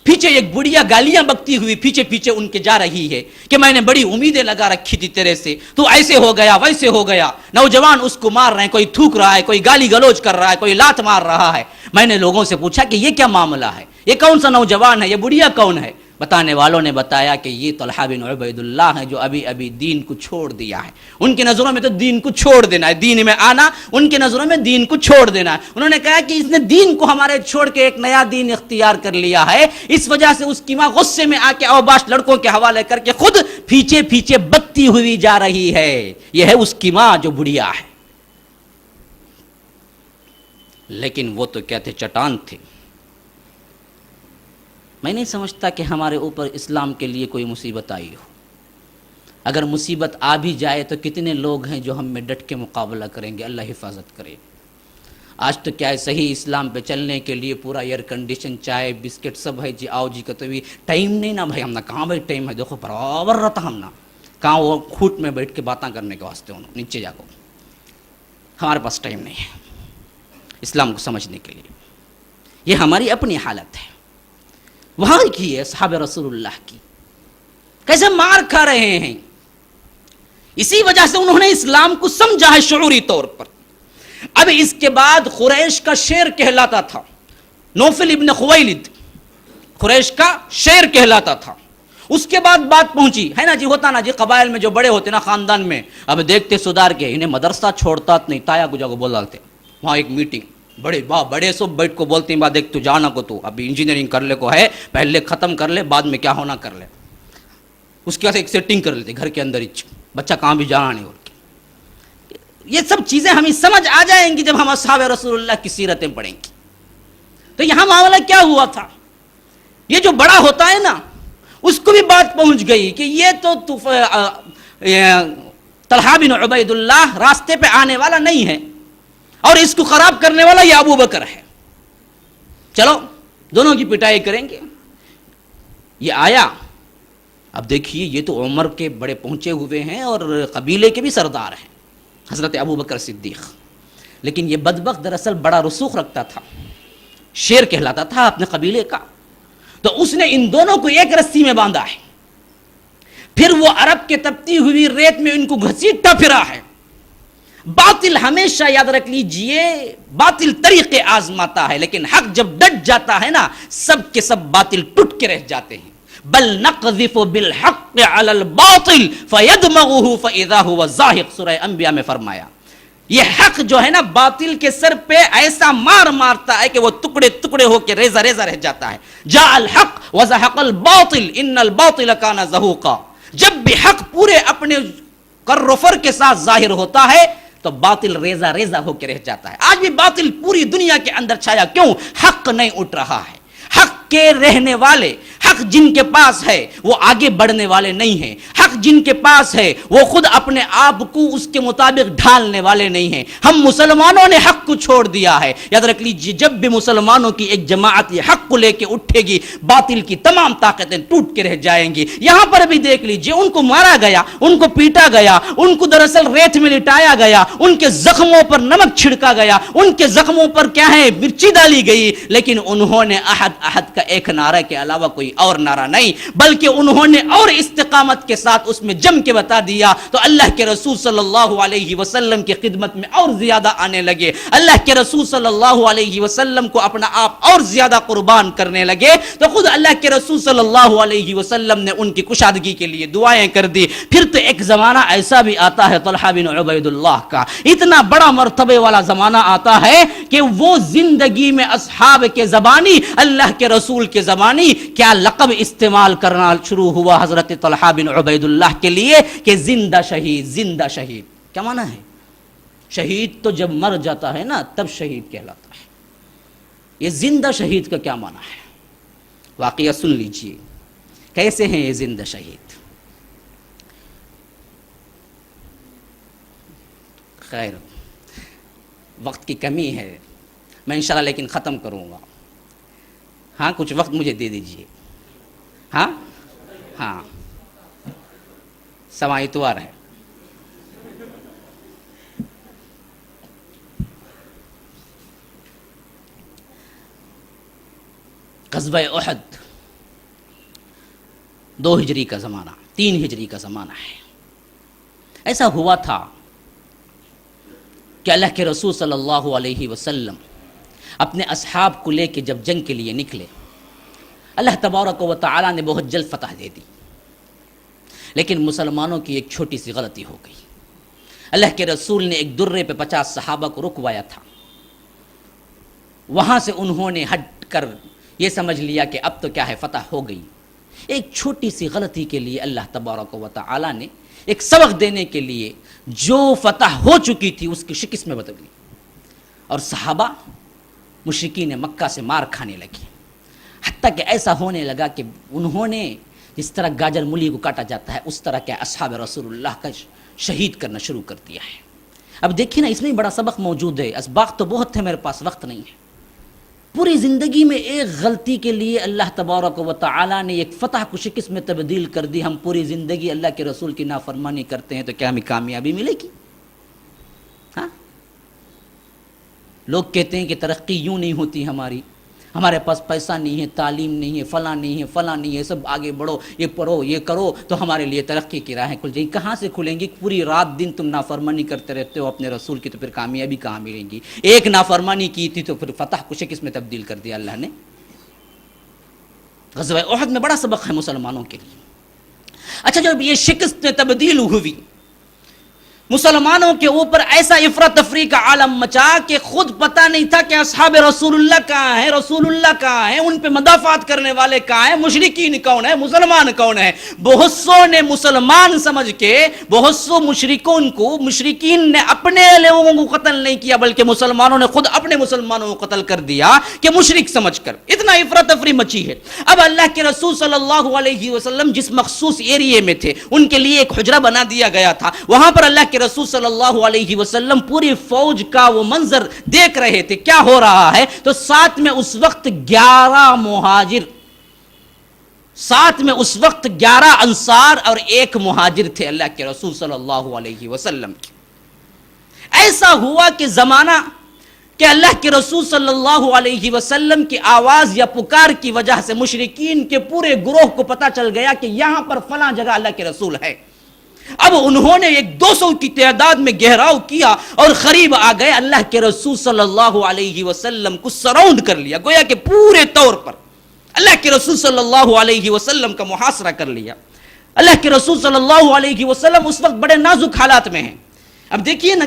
پیچھے ایک بڑھیا گالیاں بکتی ہوئی پیچھے ان کے جا رہی ہے کہ میں نے بڑی امیدیں لگا رکھی تھی تیرے سے، تو ایسے ہو گیا ویسے ہو گیا۔ نوجوان اس کو مار رہے ہیں، کوئی تھوک رہا ہے، کوئی گالی گلوچ کر رہا ہے، کوئی لات مار رہا ہے۔ میں نے لوگوں سے پوچھا کہ یہ کیا معاملہ ہے، یہ کون سا نوجوان ہے، یہ بڑھیا کون ہے؟ بتانے والوں نے بتایا کہ یہ طلحہ بن عبید اللہ ہیں جو ابھی دین کو چھوڑ دیا ہے۔ ان کی نظروں میں تو دین کو چھوڑ دینا ہے، دین میں آنا ان کی نظروں میں دین کو چھوڑ دینا ہے۔ انہوں نے کہا کہ اس نے دین کو ہمارے چھوڑ کے ایک نیا دین اختیار کر لیا ہے، اس وجہ سے اس کی ماں غصے میں آ کے اوباش لڑکوں کے حوالے کر کے خود پیچھے بکتی ہوئی جا رہی ہے۔ یہ ہے اس کی ماں جو بڑھیا ہے، لیکن وہ تو کہتے چٹان تھے۔ میں نہیں سمجھتا کہ ہمارے اوپر اسلام کے لیے کوئی مصیبت آئی ہو۔ اگر مصیبت آ بھی جائے تو کتنے لوگ ہیں جو ہم میں ڈٹ کے مقابلہ کریں گے، اللہ حفاظت کرے۔ آج تو کیا ہے، صحیح اسلام پہ چلنے کے لیے پورا ایئر کنڈیشن، چائے بسکٹ سب ہے جی، آؤ جی کا تو بھی ٹائم نہیں نا بھائی، ہم نا کہاں بھائی ٹائم ہے، دیکھو برابر رہتا ہم نا کہاں وہ کھوٹ میں بیٹھ کے باتاں کرنے کے واسطے انہوں نیچے جا کو ہمارے پاس ٹائم نہیں ہے اسلام کو سمجھنے کے لیے. یہ ہماری اپنی حالت ہے. وہاں کی ہے صحاب رسول اللہ کی کیسے مار کھا رہے ہیں. اسی وجہ سے انہوں نے اسلام کو سمجھا ہے شعوری طور پر. اب اس کے بعد قریش کا شیر کہلاتا تھا نوفل ابن خویلد، قریش کا شیر کہلاتا تھا. اس کے بعد بات پہنچی ہے نا جی، ہوتا نا جی قبائل میں جو بڑے ہوتے نا خاندان میں، اب دیکھتے سدھار کے انہیں مدرسہ چھوڑتا نہیں، تایا گجا کو بولتے وہاں ایک میٹنگ بڑے سب بیٹھ کو بولتے ہیں با دیکھ تو جانا کو تو ابھی انجینئرنگ کر لے کو ہے، پہلے ختم کر لے بعد میں کیا ہونا کر لے. اس کے بعد ایک سیٹنگ کر لیتے گھر کے اندر ہی، بچہ کہاں بھی جانا نہیں. اور یہ سب چیزیں ہمیں سمجھ آ جائیں گی جب ہم اصحاب رسول اللہ کی سیرتیں پڑھیں گی. تو یہاں معاملہ کیا ہوا تھا، یہ جو بڑا ہوتا ہے نا اس کو بھی بات پہنچ گئی کہ یہ تو طلحہ بن عبید اللہ راستے پہ آنے والا نہیں ہے اور اس کو خراب کرنے والا یہ ابو بکر ہے، چلو دونوں کی پٹائی کریں گے. یہ آیا. اب دیکھیے یہ تو عمر کے بڑے پہنچے ہوئے ہیں اور قبیلے کے بھی سردار ہیں حضرت ابو بکر صدیق، لیکن یہ بدبخت دراصل بڑا رسوخ رکھتا تھا، شیر کہلاتا تھا اپنے قبیلے کا. تو اس نے ان دونوں کو ایک رسی میں باندھا ہے، پھر وہ عرب کے تپتی ہوئی ریت میں ان کو گھسیٹتا پھرا ہے. باطل ہمیشہ یاد رکھ لیجئے باطل طریقے آزماتا ہے، لیکن حق جب ڈٹ جاتا ہے نا سب کے سب باطل ٹوٹ کے رہ جاتے ہیں. بل نقذف بالحق علی الباطل فیدمغه فاذا هو زاهق، سورہ انبیاء میں فرمایا. یہ حق جو ہے نا باطل کے سر پہ ایسا مارتا ہے کہ وہ ٹکڑے ٹکڑے ہو کے ریزہ ریزہ رہ جاتا ہے. جاء الحق وزهق الباطل ان الباطل كان زهوقا. جب بھی حق پورے اپنے کر و فر کے ساتھ ظاہر ہوتا ہے تو باطل ریزہ ریزہ ہو کے رہ جاتا ہے. آج بھی باطل پوری دنیا کے اندر چھایا، کیوں؟ حق نہیں اٹھ رہا ہے. حق کے رہنے والے، حق جن کے پاس ہے وہ آگے بڑھنے والے نہیں ہیں. حق جن کے پاس ہے وہ خود اپنے آپ کو اس کے مطابق ڈھالنے والے نہیں ہیں. ہم مسلمانوں نے حق کو چھوڑ دیا ہے. یاد رکھ لیجیے جب بھی مسلمانوں کی ایک جماعت یہ حق کو لے کے اٹھے گی باطل کی تمام طاقتیں ٹوٹ کے رہ جائیں گی. یہاں پر بھی دیکھ لیجیے ان کو مارا گیا، ان کو پیٹا گیا، ان کو دراصل ریت میں لٹایا گیا، ان کے زخموں پر نمک چھڑکا گیا، ان کے زخموں پر کیا ہے مرچی ڈالی گئی، لیکن انہوں نے احد کا ایک نعرہ کے علاوہ کوئی اور نعرہ نہیں، بلکہ انہوں نے اور استقامت کے ساتھ اس میں جم کے بتا دیا. تو اللہ کے رسول صلی اللہ علیہ وسلم کی خدمت میں اور زیادہ آنے لگے. اللہ کے رسول صلی اللہ علیہ وسلم کو اپنا آپ اور زیادہ قربان کرنے لگے. تو خود اللہ کے رسول صلی اللہ علیہ وسلم نے ان کی کشادگی کے لیے دعائیں کر دی. پھر تو ایک زمانہ ایسا بھی آتا ہے طلحہ بن عبید اللہ کا، اتنا بڑا مرتبے والا زمانہ آتا ہے کہ وہ زندگی میں اصحاب کے زبانی، اللہ کے رسول کے زبانی کیا لقب استعمال کرنا شروع ہوا حضرت طلحہ بن عبید اللہ کے لیے کہ زندہ شہید. زندہ شہید کیا معنی ہے؟ شہید تو جب مر جاتا ہے نا تب شہید کہلاتا ہے. یہ زندہ شہید کا کیا معنی ہے؟ واقعہ سن لیجئے کیسے ہیں یہ زندہ شہید. خیر وقت کی کمی ہے، میں انشاءاللہ لیکن ختم کروں گا. ہاں کچھ وقت مجھے دے دیجئے. ہاں سوا اتوار ہے. غزوہ احد 2 ہجری کا زمانہ، 3 ہجری کا زمانہ ہے. ایسا ہوا تھا کہ اللہ کے رسول صلی اللہ علیہ وسلم اپنے اصحاب کو لے کے جب جنگ کے لیے نکلے، اللہ تبارک و تعالی نے بہت جلد فتح دے دی، لیکن مسلمانوں کی ایک چھوٹی سی غلطی ہو گئی. اللہ کے رسول نے ایک درے پہ 50 صحابہ کو رکوایا تھا. وہاں سے انہوں نے ہٹ کر یہ سمجھ لیا کہ اب تو کیا ہے فتح ہو گئی. ایک چھوٹی سی غلطی کے لیے اللہ تبارک و تعالی نے ایک سبق دینے کے لیے جو فتح ہو چکی تھی اس کی شکست میں بدل دی، اور صحابہ مشرکین مکہ سے مار کھانے لگے. حتیٰ کہ ایسا ہونے لگا کہ انہوں نے جس طرح گاجر مولی کو کاٹا جاتا ہے اس طرح کیا اصحاب رسول اللہ کا شہید کرنا شروع کر دیا ہے. اب دیکھیں نا اس میں بڑا سبق موجود ہے. اسباق تو بہت تھے، میرے پاس وقت نہیں ہے. پوری زندگی میں ایک غلطی کے لیے اللہ تبارک و تعالی نے ایک فتح کو شکست میں تبدیل کر دی. ہم پوری زندگی اللہ کے رسول کی نافرمانی کرتے ہیں تو کیا ہمیں کامیابی ملے گی؟ ہاں لوگ کہتے ہیں کہ ترقی یوں نہیں ہوتی ہماری، ہمارے پاس پیسہ نہیں ہے، تعلیم نہیں ہے، فلاں نہیں ہے، فلاں نہیں ہے، سب آگے بڑھو، یہ پڑھو، یہ کرو تو ہمارے لیے ترقی کی راہیں کھل جائیں گی۔ کہاں سے کھلیں گی؟ پوری رات دن تم نافرمانی کرتے رہتے ہو اپنے رسول کی، تو پھر کامیابی کہاں ملیں گی؟ ایک نافرمانی کی تھی تو پھر فتح کو شکست میں تبدیل کر دیا اللہ نے۔ غزوہ احد میں بڑا سبق ہے مسلمانوں کے لیے۔ اچھا، جب یہ شکست میں تبدیل ہوئی، مسلمانوں کے اوپر ایسا افراد تفریح کا عالم مچا کہ خود پتہ نہیں تھا کہ اصحاب رسول اللہ کہاں ہیں، رسول اللہ کہاں ہیں، ان پہ مدافعات کرنے والے کہاں ہیں، مشرکین کون ہیں، مسلمان کون ہیں۔ بہت سو نے مسلمان سمجھ کے، بہت سو مشرکین نے اپنے لوگوں کو قتل نہیں کیا، بلکہ مسلمانوں نے خود اپنے مسلمانوں کو قتل کر دیا کہ مشرک سمجھ کر۔ اتنا افراد تفریح مچی ہے۔ اب اللہ کے رسول صلی اللہ علیہ وسلم جس مخصوص ایریے میں تھے، ان کے لیے ایک حجرہ بنا دیا گیا تھا، وہاں پر اللہ کے رسول صلی اللہ علیہ وسلم پوری فوج کا وہ منظر دیکھ رہے تھے کیا ہو رہا ہے۔ تو ساتھ میں اس وقت 11 انصار اور ایک مہاجر تھے اللہ کے رسول صلی اللہ علیہ وسلم کے۔ ایسا ہوا کہ زمانہ کہ اللہ کے رسول صلی اللہ علیہ وسلم کی آواز یا پکار کی وجہ سے مشرکین کے پورے گروہ کو پتہ چل گیا کہ یہاں پر فلاں جگہ اللہ کے رسول ہے۔ اب انہوں نے 200 کی تعداد میں گہراؤ کیا اور قریب آ گئے، اللہ کے رسول صلی اللہ علیہ وسلم کو سراؤنڈ کر لیا، گویا کہ پورے طور پر اللہ کے رسول صلی اللہ علیہ وسلم کا محاصرہ کر لیا۔ اللہ کے رسول صلی اللہ علیہ وسلم اس وقت بڑے نازک حالات میں ہیں۔ اب دیکھیے نا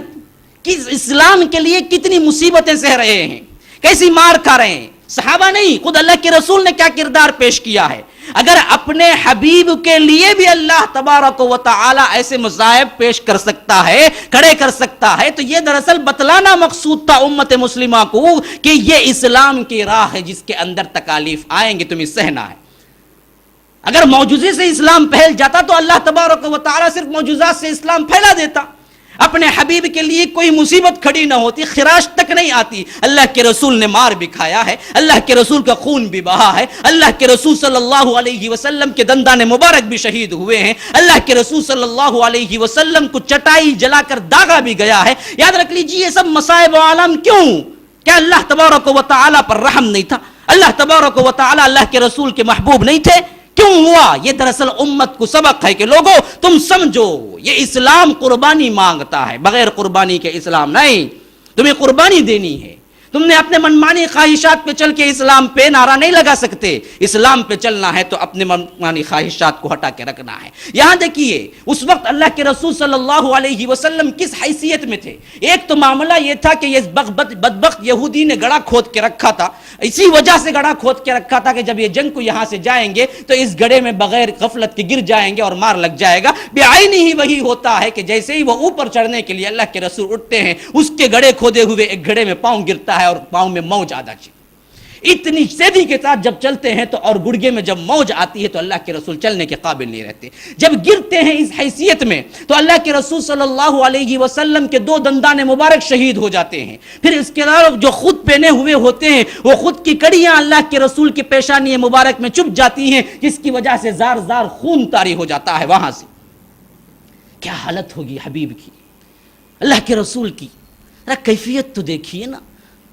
کہ اسلام کے لیے کتنی مصیبتیں سہ رہے ہیں، کیسی مار کھا رہے ہیں۔ صحابہ نہیں، خود اللہ کے رسول نے کیا کردار پیش کیا ہے۔ اگر اپنے حبیب کے لیے بھی اللہ تبارک و تعالی ایسے مصائب پیش کر سکتا ہے، کھڑے کر سکتا ہے، تو یہ دراصل بتلانا مقصود تھا امت مسلمہ کو کہ یہ اسلام کی راہ ہے جس کے اندر تکالیف آئیں گے، تمہیں سہنا ہے۔ اگر معجزے سے اسلام پھیل جاتا تو اللہ تبارک و تعالی صرف معجزات سے اسلام پھیلا دیتا، اپنے حبیب کے لیے کوئی مصیبت کھڑی نہ ہوتی، خراش تک نہیں آتی۔ اللہ کے رسول نے مار بھی کھایا ہے، اللہ کے رسول کا خون بھی بہا ہے، اللہ کے رسول صلی اللہ علیہ وسلم کے دندان مبارک بھی شہید ہوئے ہیں، اللہ کے رسول صلی اللہ علیہ وسلم کو چٹائی جلا کر داغا بھی گیا ہے۔ یاد رکھ لیجیے یہ سب مصائب و عالم کیوں؟ کیا اللہ تبارک و تعالی پر رحم نہیں تھا؟ اللہ تبارک و تعالی اللہ کے رسول کے محبوب نہیں تھے؟ کیوں ہوا؟ یہ دراصل امت کو سبق ہے کہ لوگوں تم سمجھو یہ اسلام قربانی مانگتا ہے، بغیر قربانی کے اسلام نہیں، تمہیں قربانی دینی ہے۔ تم نے اپنے منمانی خواہشات پہ چل کے اسلام پہ نعرہ نہیں لگا سکتے، اسلام پہ چلنا ہے تو اپنے منمانی خواہشات کو ہٹا کے رکھنا ہے۔ یہاں دیکھیے اس وقت اللہ کے رسول صلی اللہ علیہ وسلم کس حیثیت میں تھے۔ ایک تو معاملہ یہ تھا کہ یہ بدبخت یہودی نے گڑھا کھود کے رکھا تھا، اسی وجہ سے گڑھا کھود کے رکھا تھا کہ جب یہ جنگ کو یہاں سے جائیں گے تو اس گڑھے میں بغیر غفلت کے گر جائیں گے اور مار لگ جائے گا۔ بعینی ہی وہی ہوتا ہے کہ جیسے ہی وہ اوپر چڑھنے کے لیے اللہ کے رسول اٹھتے ہیں، اس کے گڑھے کھودے ہوئے ایک گڑھے میں پاؤں گرتا ہے اور پاؤں میں موج آ جاتی ہے۔ اتنی تیزی کے ساتھ جب چلتے ہیں تو اور گڑگے میں جب موج آتی ہے تو اللہ کے رسول چلنے کے قابل نہیں رہتے۔ جب گرتے ہیں اس حیثیت میں تو اللہ کے رسول صلی اللہ علیہ وسلم کے 2 دندان مبارک شہید ہو جاتے ہیں۔ پھر اس کے علاوہ جو خود پہنے ہوئے ہوتے ہیں وہ خود کی کڑیاں اللہ کے رسول کے پیشانی مبارک میں چپ جاتی ہیں، جس کی وجہ سے زار زار خون طاری ہو جاتا ہے وہاں سے۔ کیا حالت ہوگی حبیب کی، اللہ کے رسول کی، کیفیت تو دیکھیے نا۔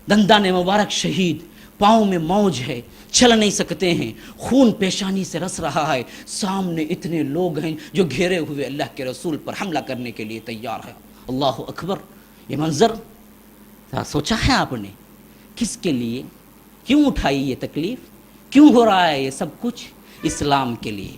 دندان مبارک شہید، پاؤں میں موج ہے، چل نہیں سکتے ہیں، خون پیشانی سے رس رہا ہے، سامنے اتنے لوگ ہیں جو گھیرے ہوئے اللہ کے رسول پر حملہ کرنے کے لیے تیار ہے۔ اللہ اکبر! یہ منظر سوچا ہے آپ نے کس کے لیے؟ کیوں اٹھائی یہ تکلیف؟ کیوں ہو رہا ہے یہ سب کچھ؟ اسلام کے لیے،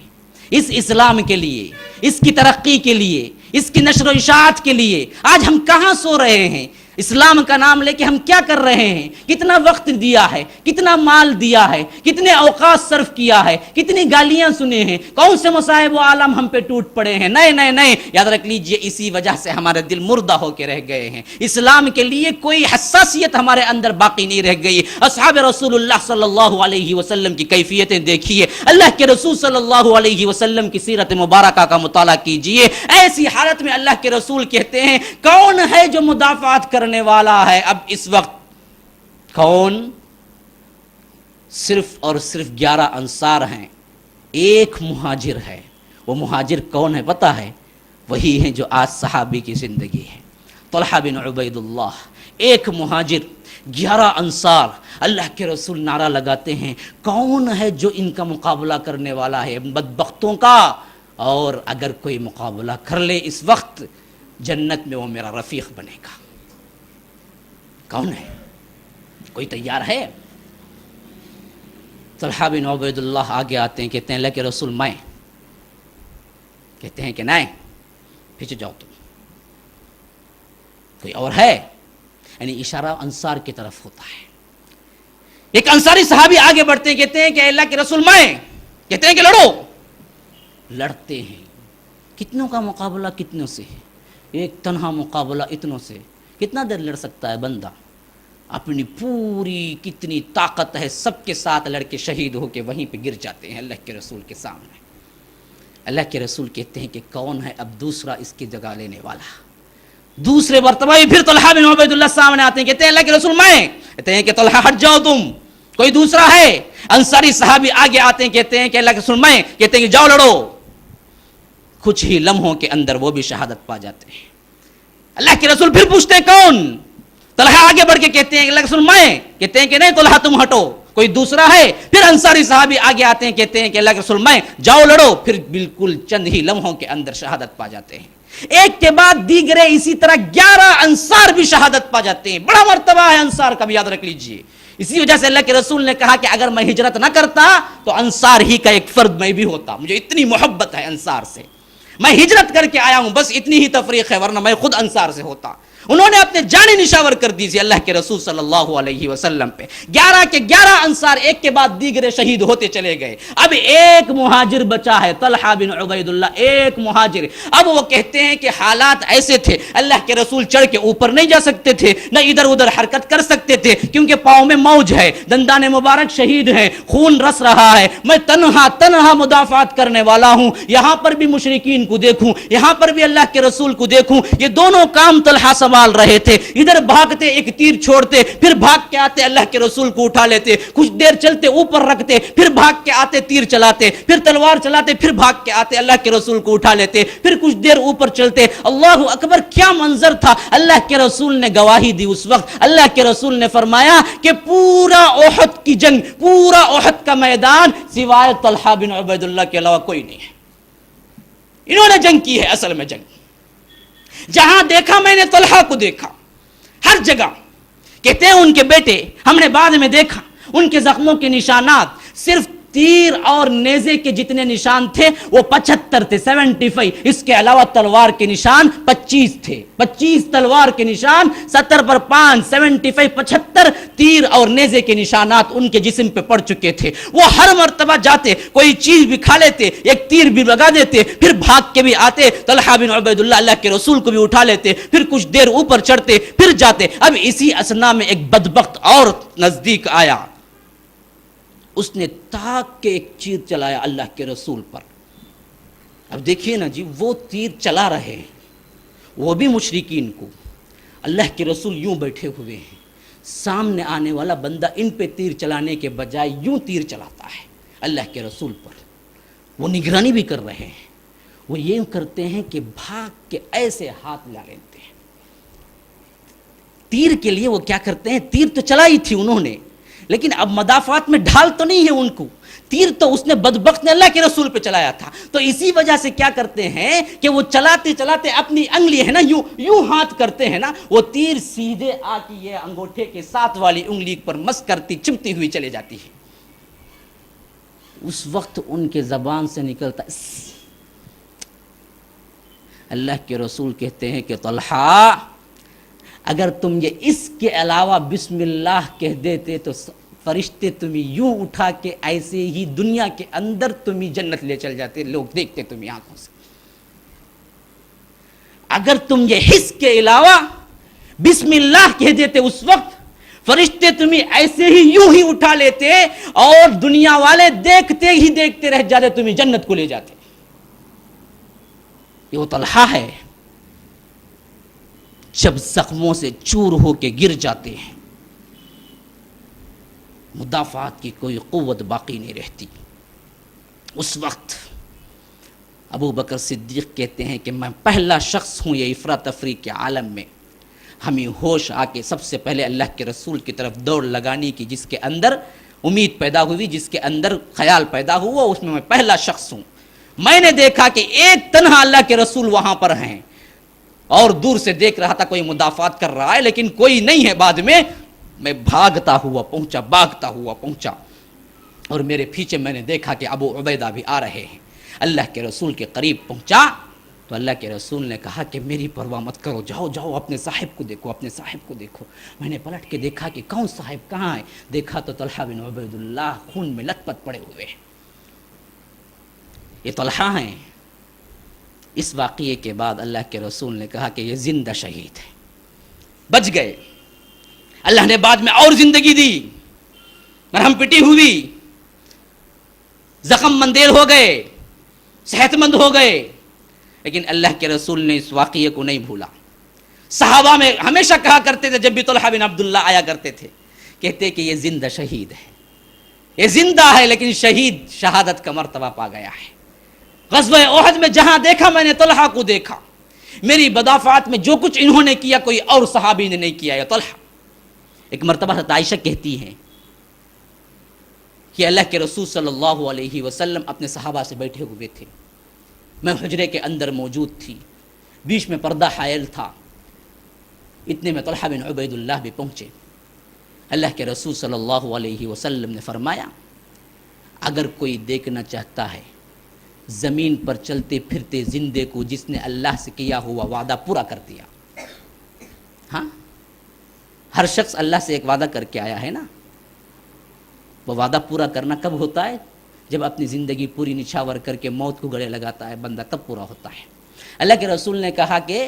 اس اسلام کے لیے، اس کی ترقی کے لیے، اس کی نشر و اشاعت کے لیے۔ آج ہم کہاں سو رہے ہیں؟ اسلام کا نام لے کے ہم کیا کر رہے ہیں؟ کتنا وقت دیا ہے، کتنا مال دیا ہے، کتنے اوقات صرف کیا ہے، کتنی گالیاں سنے ہیں، کون سے مصائب و عالم ہم پہ ٹوٹ پڑے ہیں۔ نئے یاد رکھ لیجئے اسی وجہ سے ہمارے دل مردہ ہو کے رہ گئے ہیں، اسلام کے لیے کوئی حساسیت ہمارے اندر باقی نہیں رہ گئی۔ اصحاب رسول اللہ صلی اللہ علیہ وسلم کی کیفیتیں دیکھیے، اللہ کے رسول صلی اللہ علیہ وسلم کی سیرت مبارکہ کا مطالعہ کیجئے۔ ایسی حالت میں اللہ کے رسول کہتے ہیں کون ہے جو مدافعات کرنے والا ہے اب اس وقت؟ کون؟ صرف اور صرف 11 انصار ہیں، ایک مہاجر ہے۔ وہ مہاجر کون ہے پتہ ہے؟ وہی ہیں جو آج صحابی کی زندگی ہے، طلحہ بن عبید اللہ، ایک مہاجر 11 انصار اللہ کے رسول نعرہ لگاتے ہیں کون ہے جو ان کا مقابلہ کرنے والا ہے بدبختوں کا، اور اگر کوئی مقابلہ کر لے اس وقت جنت میں وہ میرا رفیق بنے گا. کون ہے؟ کوئی تیار ہے؟ طلحہ بن عبید اللہ آگے آتے ہیں، کہتے ہیں اللہ کے رسول میں. کہتے ہیں کہ نہیں، پیچھے جاؤ تم. کوئی اور ہے؟ یعنی اشارہ انصار کی طرف ہوتا ہے. ایک انصاری صحابی آگے بڑھتے ہیں، کہتے ہیں کہ اللہ کے رسول میں. کہتے ہیں کہ لڑو. لڑتے ہیں. کتنوں کا مقابلہ کتنوں سے؟ ایک تنہا مقابلہ اتنوں سے. کتنا دیر لڑ سکتا ہے بندہ؟ اپنی پوری کتنی طاقت ہے سب کے ساتھ لڑ کے شہید ہو کے وہیں پہ گر جاتے ہیں اللہ کے رسول کے سامنے. اللہ کے رسول کہتے ہیں کہ کون ہے اب دوسرا اس کی جگہ لینے والا؟ دوسرے مرتبہ پھر طلحہ بن عبید اللہ سامنے آتے ہیں، کہتے ہیں اللہ کے رسول میں. کہتے ہیں کہ طلحہ ہٹ جاؤ تم، کوئی دوسرا ہے؟ انصاری صحابی آگے آتے ہیں، کہتے ہیں کہ اللہ کے رسول میں. کہتے ہیں کہ جاؤ لڑو. کچھ ہی لمحوں کے اندر وہ بھی شہادت پا جاتے ہیں. اللہ کے رسول پھر پوچھتے ہیں کون؟ طلحہ آگے بڑھ کے کہتے ہیں کہ اللہ کے رسول میں. کہتے ہیں کہ نہیں طلحہ تم ہٹو، کوئی دوسرا ہے؟ پھر انصاری صحابی آگے آتے ہیں، کہتے ہیں کہ اللہ کے رسول میں. جاؤ لڑو. پھر بالکل چند ہی لمحوں کے اندر شہادت پا جاتے ہیں. ایک کے بعد دیگرے اسی طرح 11 انصار بھی شہادت پا جاتے ہیں. بڑا مرتبہ ہے انصار کا بھی، یاد رکھ لیجئے. اسی وجہ سے اللہ کے رسول نے کہا کہ اگر میں ہجرت نہ کرتا تو انصار ہی کا ایک فرد میں بھی ہوتا. مجھے اتنی محبت ہے انصار سے، میں ہجرت کر کے آیا ہوں، بس اتنی ہی تفریق ہے، ورنہ میں خود انصار سے ہوتا. انہوں نے اپنے جانیں نشاور کر دی تھی اللہ کے رسول صلی اللہ علیہ وسلم پہ. 11 کے 11 انصار ایک کے بعد دیگرے شہید ہوتے چلے گئے. اب ایک مہاجر بچا ہے، طلحہ بن عبید اللہ، ایک مہاجر. اب وہ کہتے ہیں کہ حالات ایسے تھے، اللہ کے رسول چڑھ کے اوپر نہیں جا سکتے تھے، نہ ادھر ادھر حرکت کر سکتے تھے، کیونکہ پاؤں میں موج ہے، دندان مبارک شہید ہیں، خون رس رہا ہے. میں تنہا مدافعات کرنے والا ہوں. یہاں پر بھی مشرکین کو دیکھوں، یہاں پر بھی اللہ کے رسول کو دیکھوں. یہ دونوں کام طلحہ سنبھال رہے تھے. ادھر بھاگتے ایک تیر چھوڑتے، پھر بھاگ کے آتے اللہ کے رسول کو اٹھا لیتے، کچھ دیر چلتے اوپر رکھتے، پھر بھاگ کے آتے تیر چلاتے، پھر تلوار چلاتے، پھر بھاگ کے آتے اللہ کے رسول کو اٹھا لیتے، پھر کچھ دیر اوپر چلتے. اللہ اکبر، کیا منظر تھا! اللہ کے رسول نے گواہی دی اس وقت. اللہ کے رسول نے فرمایا کہ پورا احد کی جنگ، پورا احد کا میدان سوائے طلحہ بن عبید اللہ کے علاوہ کوئی نہیں ہے. انہوں نے جنگ کی ہے اصل میں. جنگ جہاں دیکھا میں نے طلحہ کو دیکھا ہر جگہ. کہتے ہیں ان کے بیٹے ہم نے بعد میں دیکھا، ان کے زخموں کے نشانات صرف تیر اور نیزے کے جتنے نشان تھے وہ 75 تھے، 75. اس کے علاوہ تلوار کے نشان 25 تھے. 25 تلوار کے نشان، 70 پر 5، 75، 75 تیر اور نیزے کے نشانات ان کے جسم پہ پڑ چکے تھے. وہ ہر مرتبہ جاتے کوئی چیز بھی کھا لیتے، ایک تیر بھی لگا دیتے، پھر بھاگ کے بھی آتے، طلحہ بن عبید اللہ کے رسول کو بھی اٹھا لیتے، پھر کچھ دیر اوپر چڑھتے، پھر جاتے. اب اسی اثنا میں ایک بدبخت اور نزدیک آیا. اس نے تاک کے ایک تیر چلایا اللہ کے رسول پر. اب دیکھیے نا جی، وہ تیر چلا رہے ہیں، وہ بھی مشرکین کو. اللہ کے رسول یوں بیٹھے ہوئے ہیں، سامنے آنے والا بندہ ان پہ تیر چلانے کے بجائے یوں تیر چلاتا ہے اللہ کے رسول پر. وہ نگرانی بھی کر رہے ہیں. وہ یہ کرتے ہیں کہ بھاگ کے ایسے ہاتھ لا لیتے ہیں. تیر کے لیے وہ کیا کرتے ہیں، تیر تو چلائی تھی انہوں نے، لیکن اب مدافعات میں ڈھال تو نہیں ہے ان کو. تیر تو اس نے بدبخت نے اللہ کے رسول پہ چلایا تھا. تو اسی وجہ سے کیا کرتے ہیں کہ وہ چلاتے چلاتے اپنی انگلی ہے نا یوں ہاتھ کرتے ہیں نا، وہ تیر سیدھے آ کے یہ انگوٹھے کے ساتھ والی انگلی پر مس کرتی چمتی ہوئی چلے جاتی ہے. اس وقت ان کے زبان سے نکلتا اللہ کے رسول کہتے ہیں کہ طلحہ اگر تم یہ اس کے علاوہ بسم اللہ کہہ دیتے تو فرشتے تمہیں یوں اٹھا کے ایسے ہی دنیا کے اندر تمہیں جنت لے چل جاتے، لوگ دیکھتے تمہیں آنکھوں سے. اگر تم یہ حس کے علاوہ بسم اللہ کہہ دیتے اس وقت فرشتے تمہیں ایسے ہی یوں ہی اٹھا لیتے اور دنیا والے دیکھتے ہی دیکھتے رہ جاتے، تمہیں جنت کو لے جاتے. یہ وہ طلحہ ہے جب زخموں سے چور ہو کے گر جاتے ہیں، مدافعات کی کوئی قوت باقی نہیں رہتی. اس وقت ابو بکر صدیق کہتے ہیں کہ میں پہلا شخص ہوں یہ افراتفری کے عالم میں، ہمیں ہوش آ کے سب سے پہلے اللہ کے رسول کی طرف دوڑ لگانے کی، جس کے اندر امید پیدا ہوئی، جس کے اندر خیال پیدا ہوا، اس میں پہلا شخص ہوں۔ میں نے دیکھا کہ ایک تنہا اللہ کے رسول وہاں پر ہیں، اور دور سے دیکھ رہا تھا کوئی مدافعات کر رہا ہے لیکن کوئی نہیں ہے۔ بعد میں بھاگتا ہوا پہنچا اور میرے پیچھے میں نے دیکھا کہ ابو عبیدہ بھی آ رہے ہیں۔ اللہ کے رسول کے قریب پہنچا تو اللہ کے رسول نے کہا کہ میری پرواہ مت کرو، جاؤ اپنے صاحب کو دیکھو۔ میں نے پلٹ کے دیکھا کہ کون صاحب کہاں ہے، دیکھا تو طلحہ بن عبید اللہ خون میں لت پت پڑے ہوئے ہیں۔ یہ طلحہ ہیں۔ اس واقعے کے بعد اللہ کے رسول نے کہا کہ یہ زندہ شہید ہے، بچ گئے۔ اللہ نے بعد میں اور زندگی دی، مرہم پٹی ہوئی، زخم مندیل ہو گئے، صحت مند ہو گئے، لیکن اللہ کے رسول نے اس واقعے کو نہیں بھولا۔ صحابہ میں ہمیشہ کہا کرتے تھے، جب بھی طلحہ بن عبداللہ آیا کرتے تھے، کہتے کہ یہ زندہ شہید ہے، یہ زندہ ہے لیکن شہید شہادت کا مرتبہ پا گیا ہے۔ غزوہ احد میں جہاں دیکھا میں نے طلحہ کو دیکھا، میری مدافعات میں جو کچھ انہوں نے کیا کوئی اور صحابی نے نہیں کیا، یہ طلحہ۔ ایک مرتبہ حضرت عائشہ کہتی ہیں کہ اللہ کے رسول صلی اللہ علیہ وسلم اپنے صحابہ سے بیٹھے ہوئے تھے، میں حجرے کے اندر موجود تھی، بیچ میں پردہ حائل تھا، اتنے میں طلحہ بن عبید اللہ بھی پہنچے۔ اللہ کے رسول صلی اللہ علیہ وسلم نے فرمایا، اگر کوئی دیکھنا چاہتا ہے زمین پر چلتے پھرتے زندے کو جس نے اللہ سے کیا ہوا وعدہ پورا کر دیا۔ ہاں، ہر شخص اللہ سے ایک وعدہ کر کے آیا ہے نا، وہ وعدہ پورا کرنا کب ہوتا ہے؟ جب اپنی زندگی پوری نچھاور کر کے موت کو گلے لگاتا ہے بندہ، تب پورا ہوتا ہے۔ اللہ کے رسول نے کہا کہ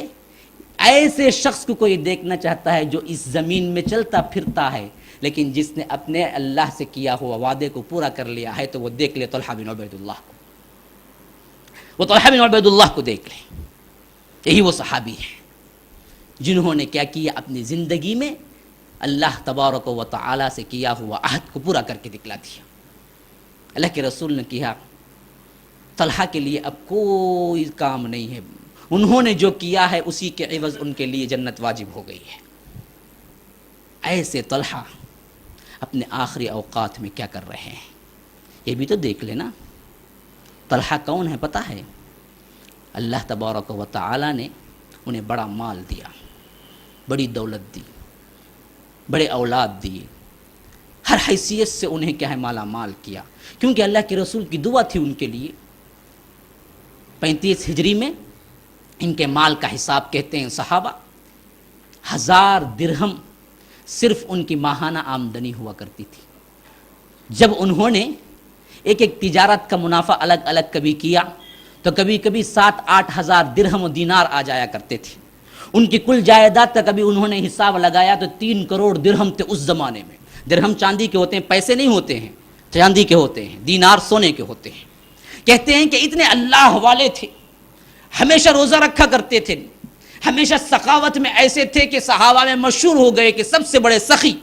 ایسے شخص کو کوئی دیکھنا چاہتا ہے جو اس زمین میں چلتا پھرتا ہے لیکن جس نے اپنے اللہ سے کیا ہوا وعدے کو پورا کر لیا ہے، تو وہ دیکھ لے طلحہ بن عبید اللہ کو، وہ طلحہ بن عبید اللہ کو دیکھ لے۔ یہی وہ صحابی ہیں جنہوں نے کیا کیا، اپنی زندگی میں اللہ تبارک و تعالی سے کیا ہوا عہد کو پورا کر کے دکھلا دیا۔ اللہ کے رسول نے کہا طلحہ کے لیے اب کوئی کام نہیں ہے، انہوں نے جو کیا ہے اسی کے عوض ان کے لیے جنت واجب ہو گئی ہے۔ ایسے طلحہ اپنے آخری اوقات میں کیا کر رہے ہیں، یہ بھی تو دیکھ لینا۔ طلحہ کون ہے پتہ ہے؟ اللہ تبارک و تعالی نے انہیں بڑا مال دیا، بڑی دولت دی، بڑے اولاد دیے، ہر حیثیت سے انہیں کیا ہے مالا مال کیا، کیونکہ اللہ کے رسول کی دعا تھی ان کے لیے۔ 35 ہجری میں ان کے مال کا حساب کہتے ہیں صحابہ 1000 درہم صرف ان کی ماہانہ آمدنی ہوا کرتی تھی۔ جب انہوں نے ایک تجارت کا منافع الگ الگ کبھی کیا تو کبھی کبھی 7-8 ہزار درہم و دینار آ جایا کرتے تھے۔ ان کی کل جائیداد کا کبھی انہوں نے حساب لگایا تو 3 کروڑ درہم تھے اس زمانے میں۔ درہم چاندی کے ہوتے ہیں، پیسے نہیں ہوتے ہیں، چاندی کے ہوتے ہیں، دینار سونے کے ہوتے ہیں۔ کہتے ہیں کہ اتنے اللہ والے تھے، ہمیشہ روزہ رکھا کرتے تھے، ہمیشہ سخاوت میں ایسے تھے کہ صحابہ میں مشہور ہو گئے کہ سب سے بڑے سخی۔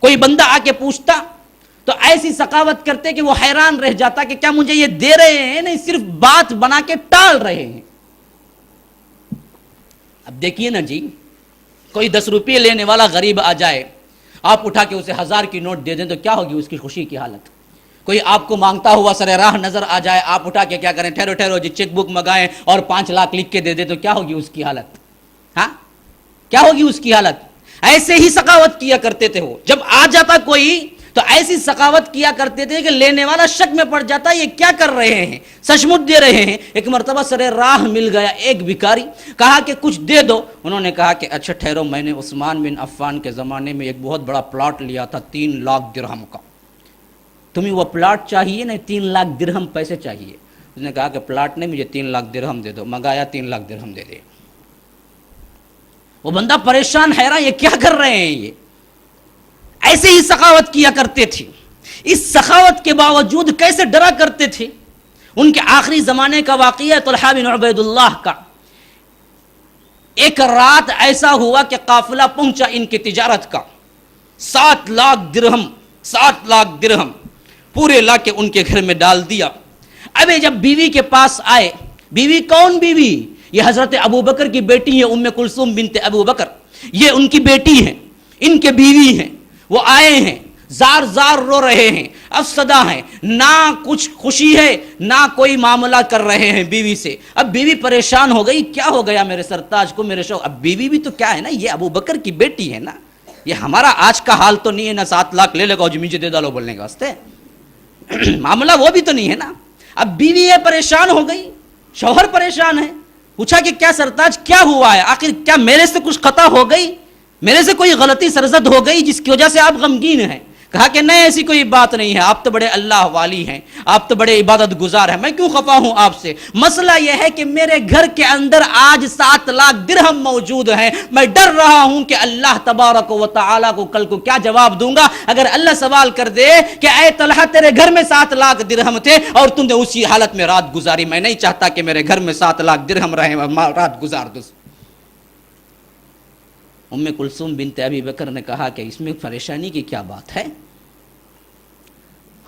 کوئی بندہ آ کے پوچھتا تو ایسی سخاوت کرتے کہ وہ حیران رہ جاتا کہ کیا مجھے یہ دے رہے ہیں، نہیں صرف بات بنا کے ٹال رہے ہیں۔ اب دیکھیے نا جی، کوئی 10 روپے لینے والا غریب آ جائے، آپ اٹھا کے اسے 1000 کی نوٹ دے دیں تو کیا ہوگی اس کی خوشی کی حالت؟ کوئی آپ کو مانگتا ہوا سر راہ نظر آ جائے، آپ اٹھا کے کیا کریں، ٹھہرو جی چیک بک منگائیں اور 5 لاکھ لکھ کے دے دیں تو کیا ہوگی اس کی حالت؟ ہاں، کیا ہوگی اس کی حالت؟ ایسے ہی سخاوت کیا کرتے تھے وہ۔ جب آ جاتا کوئی تو ایسی سخاوت کیا کرتے تھے کہ لینے والا شک میں پڑ جاتا یہ کیا کر رہے ہیں، سچ مچ دے رہے ہیں۔ ایک مرتبہ سر راہ مل گیا ایک بھکاری، کہا کہ کچھ دے دو۔ انہوں نے کہا کہ اچھا ٹھہرو، میں نے عثمان بن عفان کے زمانے میں ایک بہت بڑا پلاٹ لیا تھا 3 لاکھ درہم کا، تمہیں وہ پلاٹ چاہیے؟ نہیں 3 لاکھ درہم پیسے چاہیے۔ اس نے کہا کہ پلاٹ نہیں، مجھے 3 لاکھ درہم دے دو۔ منگایا 3 لاکھ درہم دے دے۔ وہ بندہ پریشان حیران، یہ کیا کر رہے ہیں؟ یہ ایسے ہی سخاوت کیا کرتے تھے۔ اس سخاوت کے باوجود کیسے ڈرا کرتے تھے؟ ان کے آخری زمانے کا واقعہ طلحہ بن عبید اللہ کا۔ ایک رات ایسا ہوا کہ قافلہ پہنچا ان کی تجارت کا، 7 لاکھ درہم پورے لا کے ان کے گھر میں ڈال دیا۔ ابھی جب بیوی کے پاس آئے، بیوی کون بیوی؟ یہ حضرت ابو بکر کی بیٹی ہے ام کلثوم بنت ابو بکر۔ یہ ان کی بیٹی ہیں، ان کے بیوی ہیں، وہ آئے ہیں، زار زار رو رہے ہیں، افسدہ ہیں، نہ کچھ خوشی ہے نہ کوئی معاملہ کر رہے ہیں بیوی سے۔ اب بیوی پریشان ہو گئی، کیا ہو گیا میرے سرتاج کو، میرے شوہر؟ اب بیوی بھی تو کیا ہے نا، یہ ابو بکر کی بیٹی ہے نا، یہ ہمارا آج کا حال تو نہیں ہے نا 7 لاکھ لے لے گا جو مجھے دے ڈالو بولنے کے واسطے معاملہ وہ بھی تو نہیں ہے نا۔ اب بیوی ہے پریشان ہو گئی، شوہر پریشان ہے، پوچھا کہ کیا سرتاج کیا ہوا ہے، آخر کیا میرے سے کچھ خطا ہو گئی، میرے سے کوئی غلطی سرزد ہو گئی جس کی وجہ سے آپ غمگین ہیں؟ کہا کہ نہیں ایسی کوئی بات نہیں ہے، آپ تو بڑے اللہ والی ہیں، آپ تو بڑے عبادت گزار ہیں، میں کیوں خفا ہوں آپ سے؟ مسئلہ یہ ہے کہ میرے گھر کے اندر آج 7 لاکھ درہم موجود ہیں، میں ڈر رہا ہوں کہ اللہ تبارک و تعالیٰ کو کل کو کیا جواب دوں گا اگر اللہ سوال کر دے کہ اے طلحہ تیرے گھر میں 7 لاکھ درہم تھے اور تم نے اسی حالت میں رات گزاری، میں نہیں چاہتا کہ میرے گھر میں 7 لاکھ درہم رہے رات گزار دو۔ ام کلثوم بنت ابی بکر نے کہا کہ اس میں پریشانی کی کیا بات ہے؟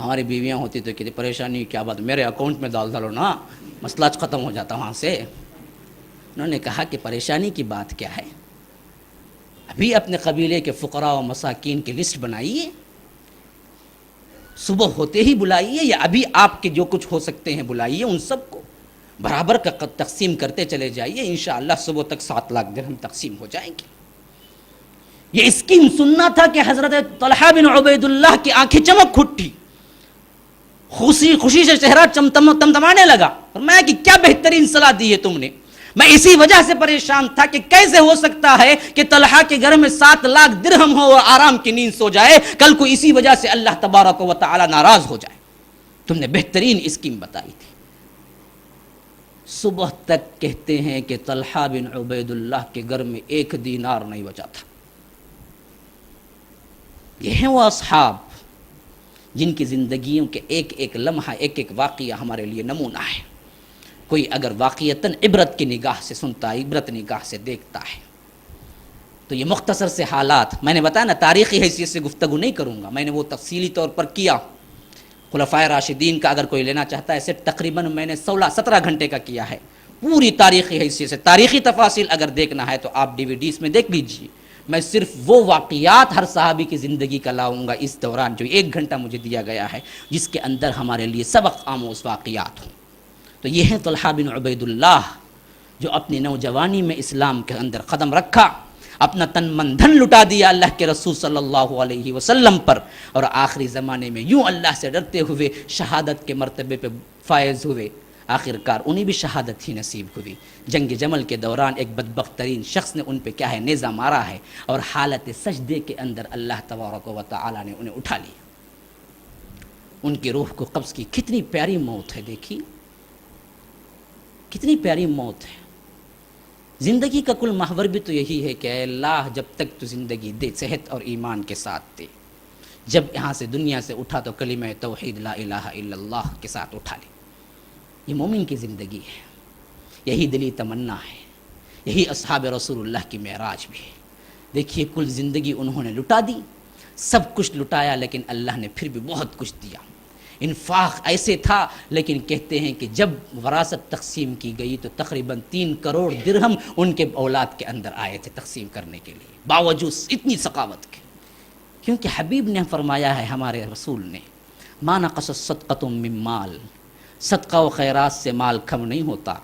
ہماری بیویاں ہوتی تو کہتی پریشانی کی کیا بات، میرے اکاؤنٹ میں ڈال ڈالو نا، مسئلہ ختم ہو جاتا وہاں سے۔ انہوں نے کہا کہ پریشانی کی بات کیا ہے؟ ابھی اپنے قبیلے کے فقراء و مساکین کی لسٹ بنائیے، صبح ہوتے ہی بلائیے، یا ابھی آپ کے جو کچھ ہو سکتے ہیں بلائیے، ان سب کو برابر کا تقسیم کرتے چلے جائیے، انشاءاللہ صبح تک 7 لاکھ درہم تقسیم ہو جائیں گے۔ یہ اسکیم سننا تھا کہ حضرت طلحہ بن عبید اللہ کی آنکھیں چمک اٹھی، خوشی سے چہرہ تمتمانے لگا، فرمایا کہ کیا بہترین صلاح دی ہے تم نے، میں اسی وجہ سے پریشان تھا کہ کیسے ہو سکتا ہے کہ طلحہ کے گھر میں 7 لاکھ درہم ہو اور آرام کی نیند سو جائے، کل کو اسی وجہ سے اللہ تبارک و تعالی ناراض ہو جائے۔ تم نے بہترین اسکیم بتائی تھی۔ صبح تک کہتے ہیں کہ طلحہ بن عبید اللہ کے گھر میں 1 دینار نہیں بچا تھا۔ یہ ہیں وہ اصحاب جن کی زندگیوں کے ایک ایک لمحہ، ایک ایک واقعہ ہمارے لیے نمونہ ہے۔ کوئی اگر واقعتاً عبرت کی نگاہ سے سنتا ہے، عبرت نگاہ سے دیکھتا ہے، تو یہ مختصر سے حالات میں نے بتایا نا، تاریخی حیثیت سے گفتگو نہیں کروں گا، میں نے وہ تفصیلی طور پر کیا۔ خلفائے راشدین کا اگر کوئی لینا چاہتا ہے اسے تقریباً میں نے 16-17 گھنٹے کا کیا ہے، پوری تاریخی حیثیت سے۔ تاریخی تفاصیل اگر دیکھنا ہے تو آپ DVDs میں دیکھ لیجیے، میں صرف وہ واقعات ہر صحابی کی زندگی کا لاؤں گا اس دوران جو 1 گھنٹہ مجھے دیا گیا ہے، جس کے اندر ہمارے لیے سبق آموز واقعات ہوں۔ تو یہ ہے طلحہ بن عبید اللہ جو اپنی نوجوانی میں اسلام کے اندر قدم رکھا، اپنا تن من دھن لٹا دیا اللہ کے رسول صلی اللہ علیہ وسلم پر، اور آخری زمانے میں یوں اللہ سے ڈرتے ہوئے شہادت کے مرتبے پہ فائز ہوئے۔ آخرکار انہیں بھی شہادت ہی نصیب ہوئی۔ جنگ جمل کے دوران ایک بدبخت ترین شخص نے ان پہ کیا ہے نیزہ مارا ہے، اور حالت سجدے کے اندر اللہ تبارک و تعالی نے انہیں اٹھا لیا، ان کی روح کو قبض کی۔ کتنی پیاری موت ہے، دیکھیے کتنی پیاری موت ہے۔ زندگی کا کل محور بھی تو یہی ہے کہ اے اللہ جب تک تو زندگی دے صحت اور ایمان کے ساتھ دے، جب یہاں سے دنیا سے اٹھا تو کلمہ توحید لا الہ الا اللہ کے ساتھ اٹھا لے۔ یہ مومن کی زندگی ہے، یہی دلی تمنا ہے، یہی اصحاب رسول اللہ کی معراج بھی ہے۔ دیکھیے کل زندگی انہوں نے لٹا دی، سب کچھ لٹایا، لیکن اللہ نے پھر بھی بہت کچھ دیا۔ انفاق ایسے تھا، لیکن کہتے ہیں کہ جب وراثت تقسیم کی گئی تو تقریباً 3 کروڑ درہم ان کے اولاد کے اندر آئے تھے تقسیم کرنے کے لیے، باوجود اتنی ثقافت کے۔ کیونکہ حبیب نے فرمایا ہے، ہمارے رسول نے، ما نقص صدقۃ من مال، صدقہ و خیرات سے مال کم نہیں ہوتا۔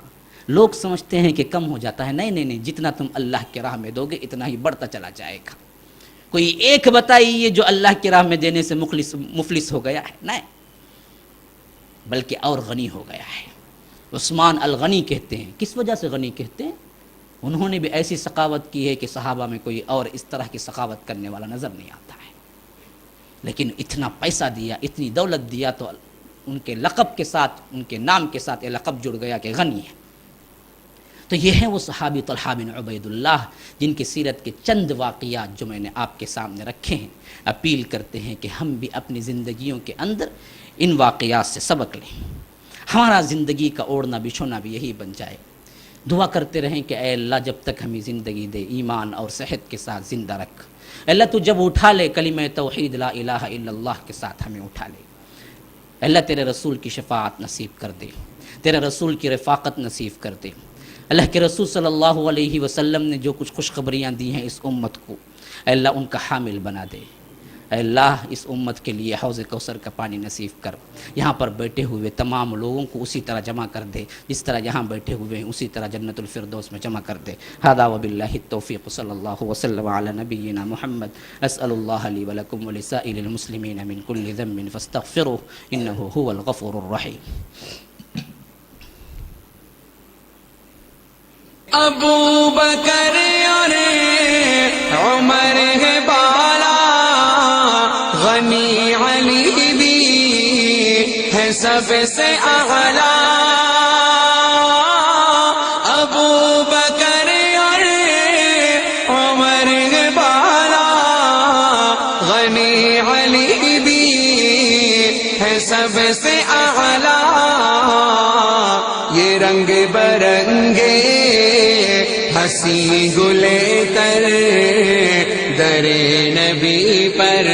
لوگ سمجھتے ہیں کہ کم ہو جاتا ہے، نہیں، جتنا تم اللہ کی راہ میں دو گے اتنا ہی بڑھتا چلا جائے گا۔ کوئی ایک بتائیے جو اللہ کی راہ میں دینے سے مفلس ہو گیا ہے؟ نہیں، بلکہ اور غنی ہو گیا ہے۔ عثمان الغنی کہتے ہیں، کس وجہ سے غنی کہتے ہیں؟ انہوں نے بھی ایسی سخاوت کی ہے کہ صحابہ میں کوئی اور اس طرح کی سخاوت کرنے والا نظر نہیں آتا ہے، لیکن اتنا پیسہ دیا، اتنی دولت دیا، تو ان کے لقب کے ساتھ، ان کے نام کے ساتھ یہ لقب جڑ گیا کہ غنی ہے۔ تو یہ ہیں وہ صحابی طلحہ بن عبید اللہ جن کی سیرت کے چند واقعات جو میں نے آپ کے سامنے رکھے ہیں۔ اپیل کرتے ہیں کہ ہم بھی اپنی زندگیوں کے اندر ان واقعات سے سبق لیں، ہمارا زندگی کا اوڑھنا بچھونا بھی یہی بن جائے۔ دعا کرتے رہیں کہ اے اللہ جب تک ہمیں زندگی دے ایمان اور صحت کے ساتھ زندہ رکھ، اللہ تو جب اٹھا لے کلمہ توحید لا الہ الا اللہ کے ساتھ ہمیں اٹھا لے۔ اللہ تیرے رسول کی شفاعت نصیب کر دے، تیرے رسول کی رفاقت نصیب کر دے۔ اللہ کے رسول صلی اللہ علیہ وسلم نے جو کچھ خوشخبریاں دی ہیں اس امت کو، اے اللہ ان کا حامل بنا دے۔ اے اللہ اس امت کے لیے حوض کوثر کا پانی نصیب کر، یہاں پر بیٹھے ہوئے تمام لوگوں کو اسی طرح جمع کر دے جس طرح یہاں بیٹھے ہوئے ہیں، اسی طرح جنت الفردوس میں جمع کر دے۔ ھذا وباللہ التوفیق، صلی اللہ وسلم علی نبینا محمد۔ اسأل اللہ لی ولکم ولسائر المسلمین من کل ذنب فاستغفروہ انہ هو الغفور الرحیم۔ ابو بکر اور عمر ہے بالا، غنی علی بھی ہے سب سے اعلیٰ۔ ابو بکر اور عمر ہے بالا، غنی علی بھی ہے سب سے اعلیٰ۔ یہ رنگ برنگے ہنسی گلے تر در نبی پر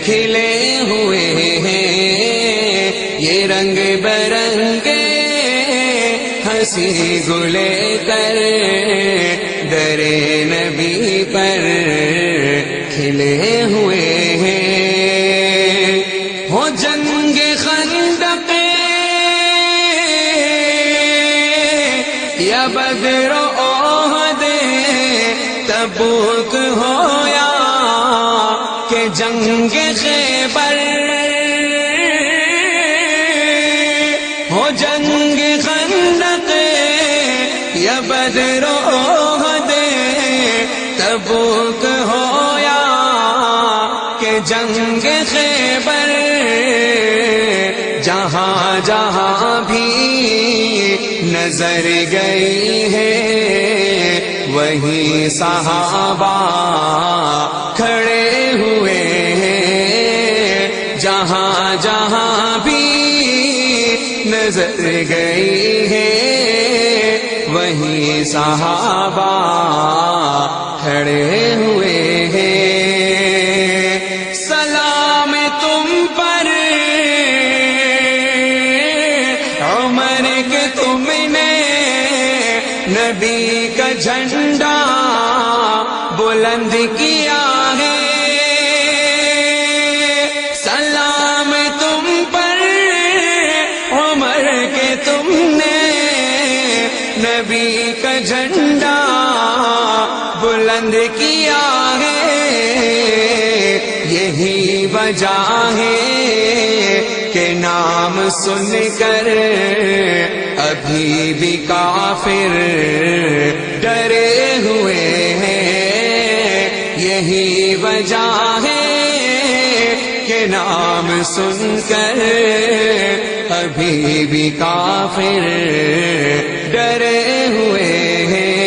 کھلے ہوئے ہیں، یہ رنگ برنگے ہنسی گلے تر در نبی پر کھلے ہوئے ہیں۔ ہو جنگ خندق یا بدر احد تبوک ہو یا کہ جنگ خیبر، ہو جنگ خندق یا بدر احد تبوک ہو یا کہ جنگ خیبر، جہاں جہاں بھی نظر گئی ہے وہیں صحابہ کھڑے ہوئے ہیں، جہاں جہاں بھی نظر گئی ہے وہیں صحابہ کھڑے ہوئے ہیں۔ سلام تم پر عمر کے تم نے نبی کا جھنڈا بلند کیا ہے، سلام تم پر عمر کے تم نے نبی کا جھنڈا بلند کیا ہے۔ یہی وجہ ہے کہ نام سن کر ابھی بھی کافر ڈرے ہوئے ہیں، یہی وجہ ہے کہ نام سن کر ابھی بھی کافر ڈرے ہوئے ہیں۔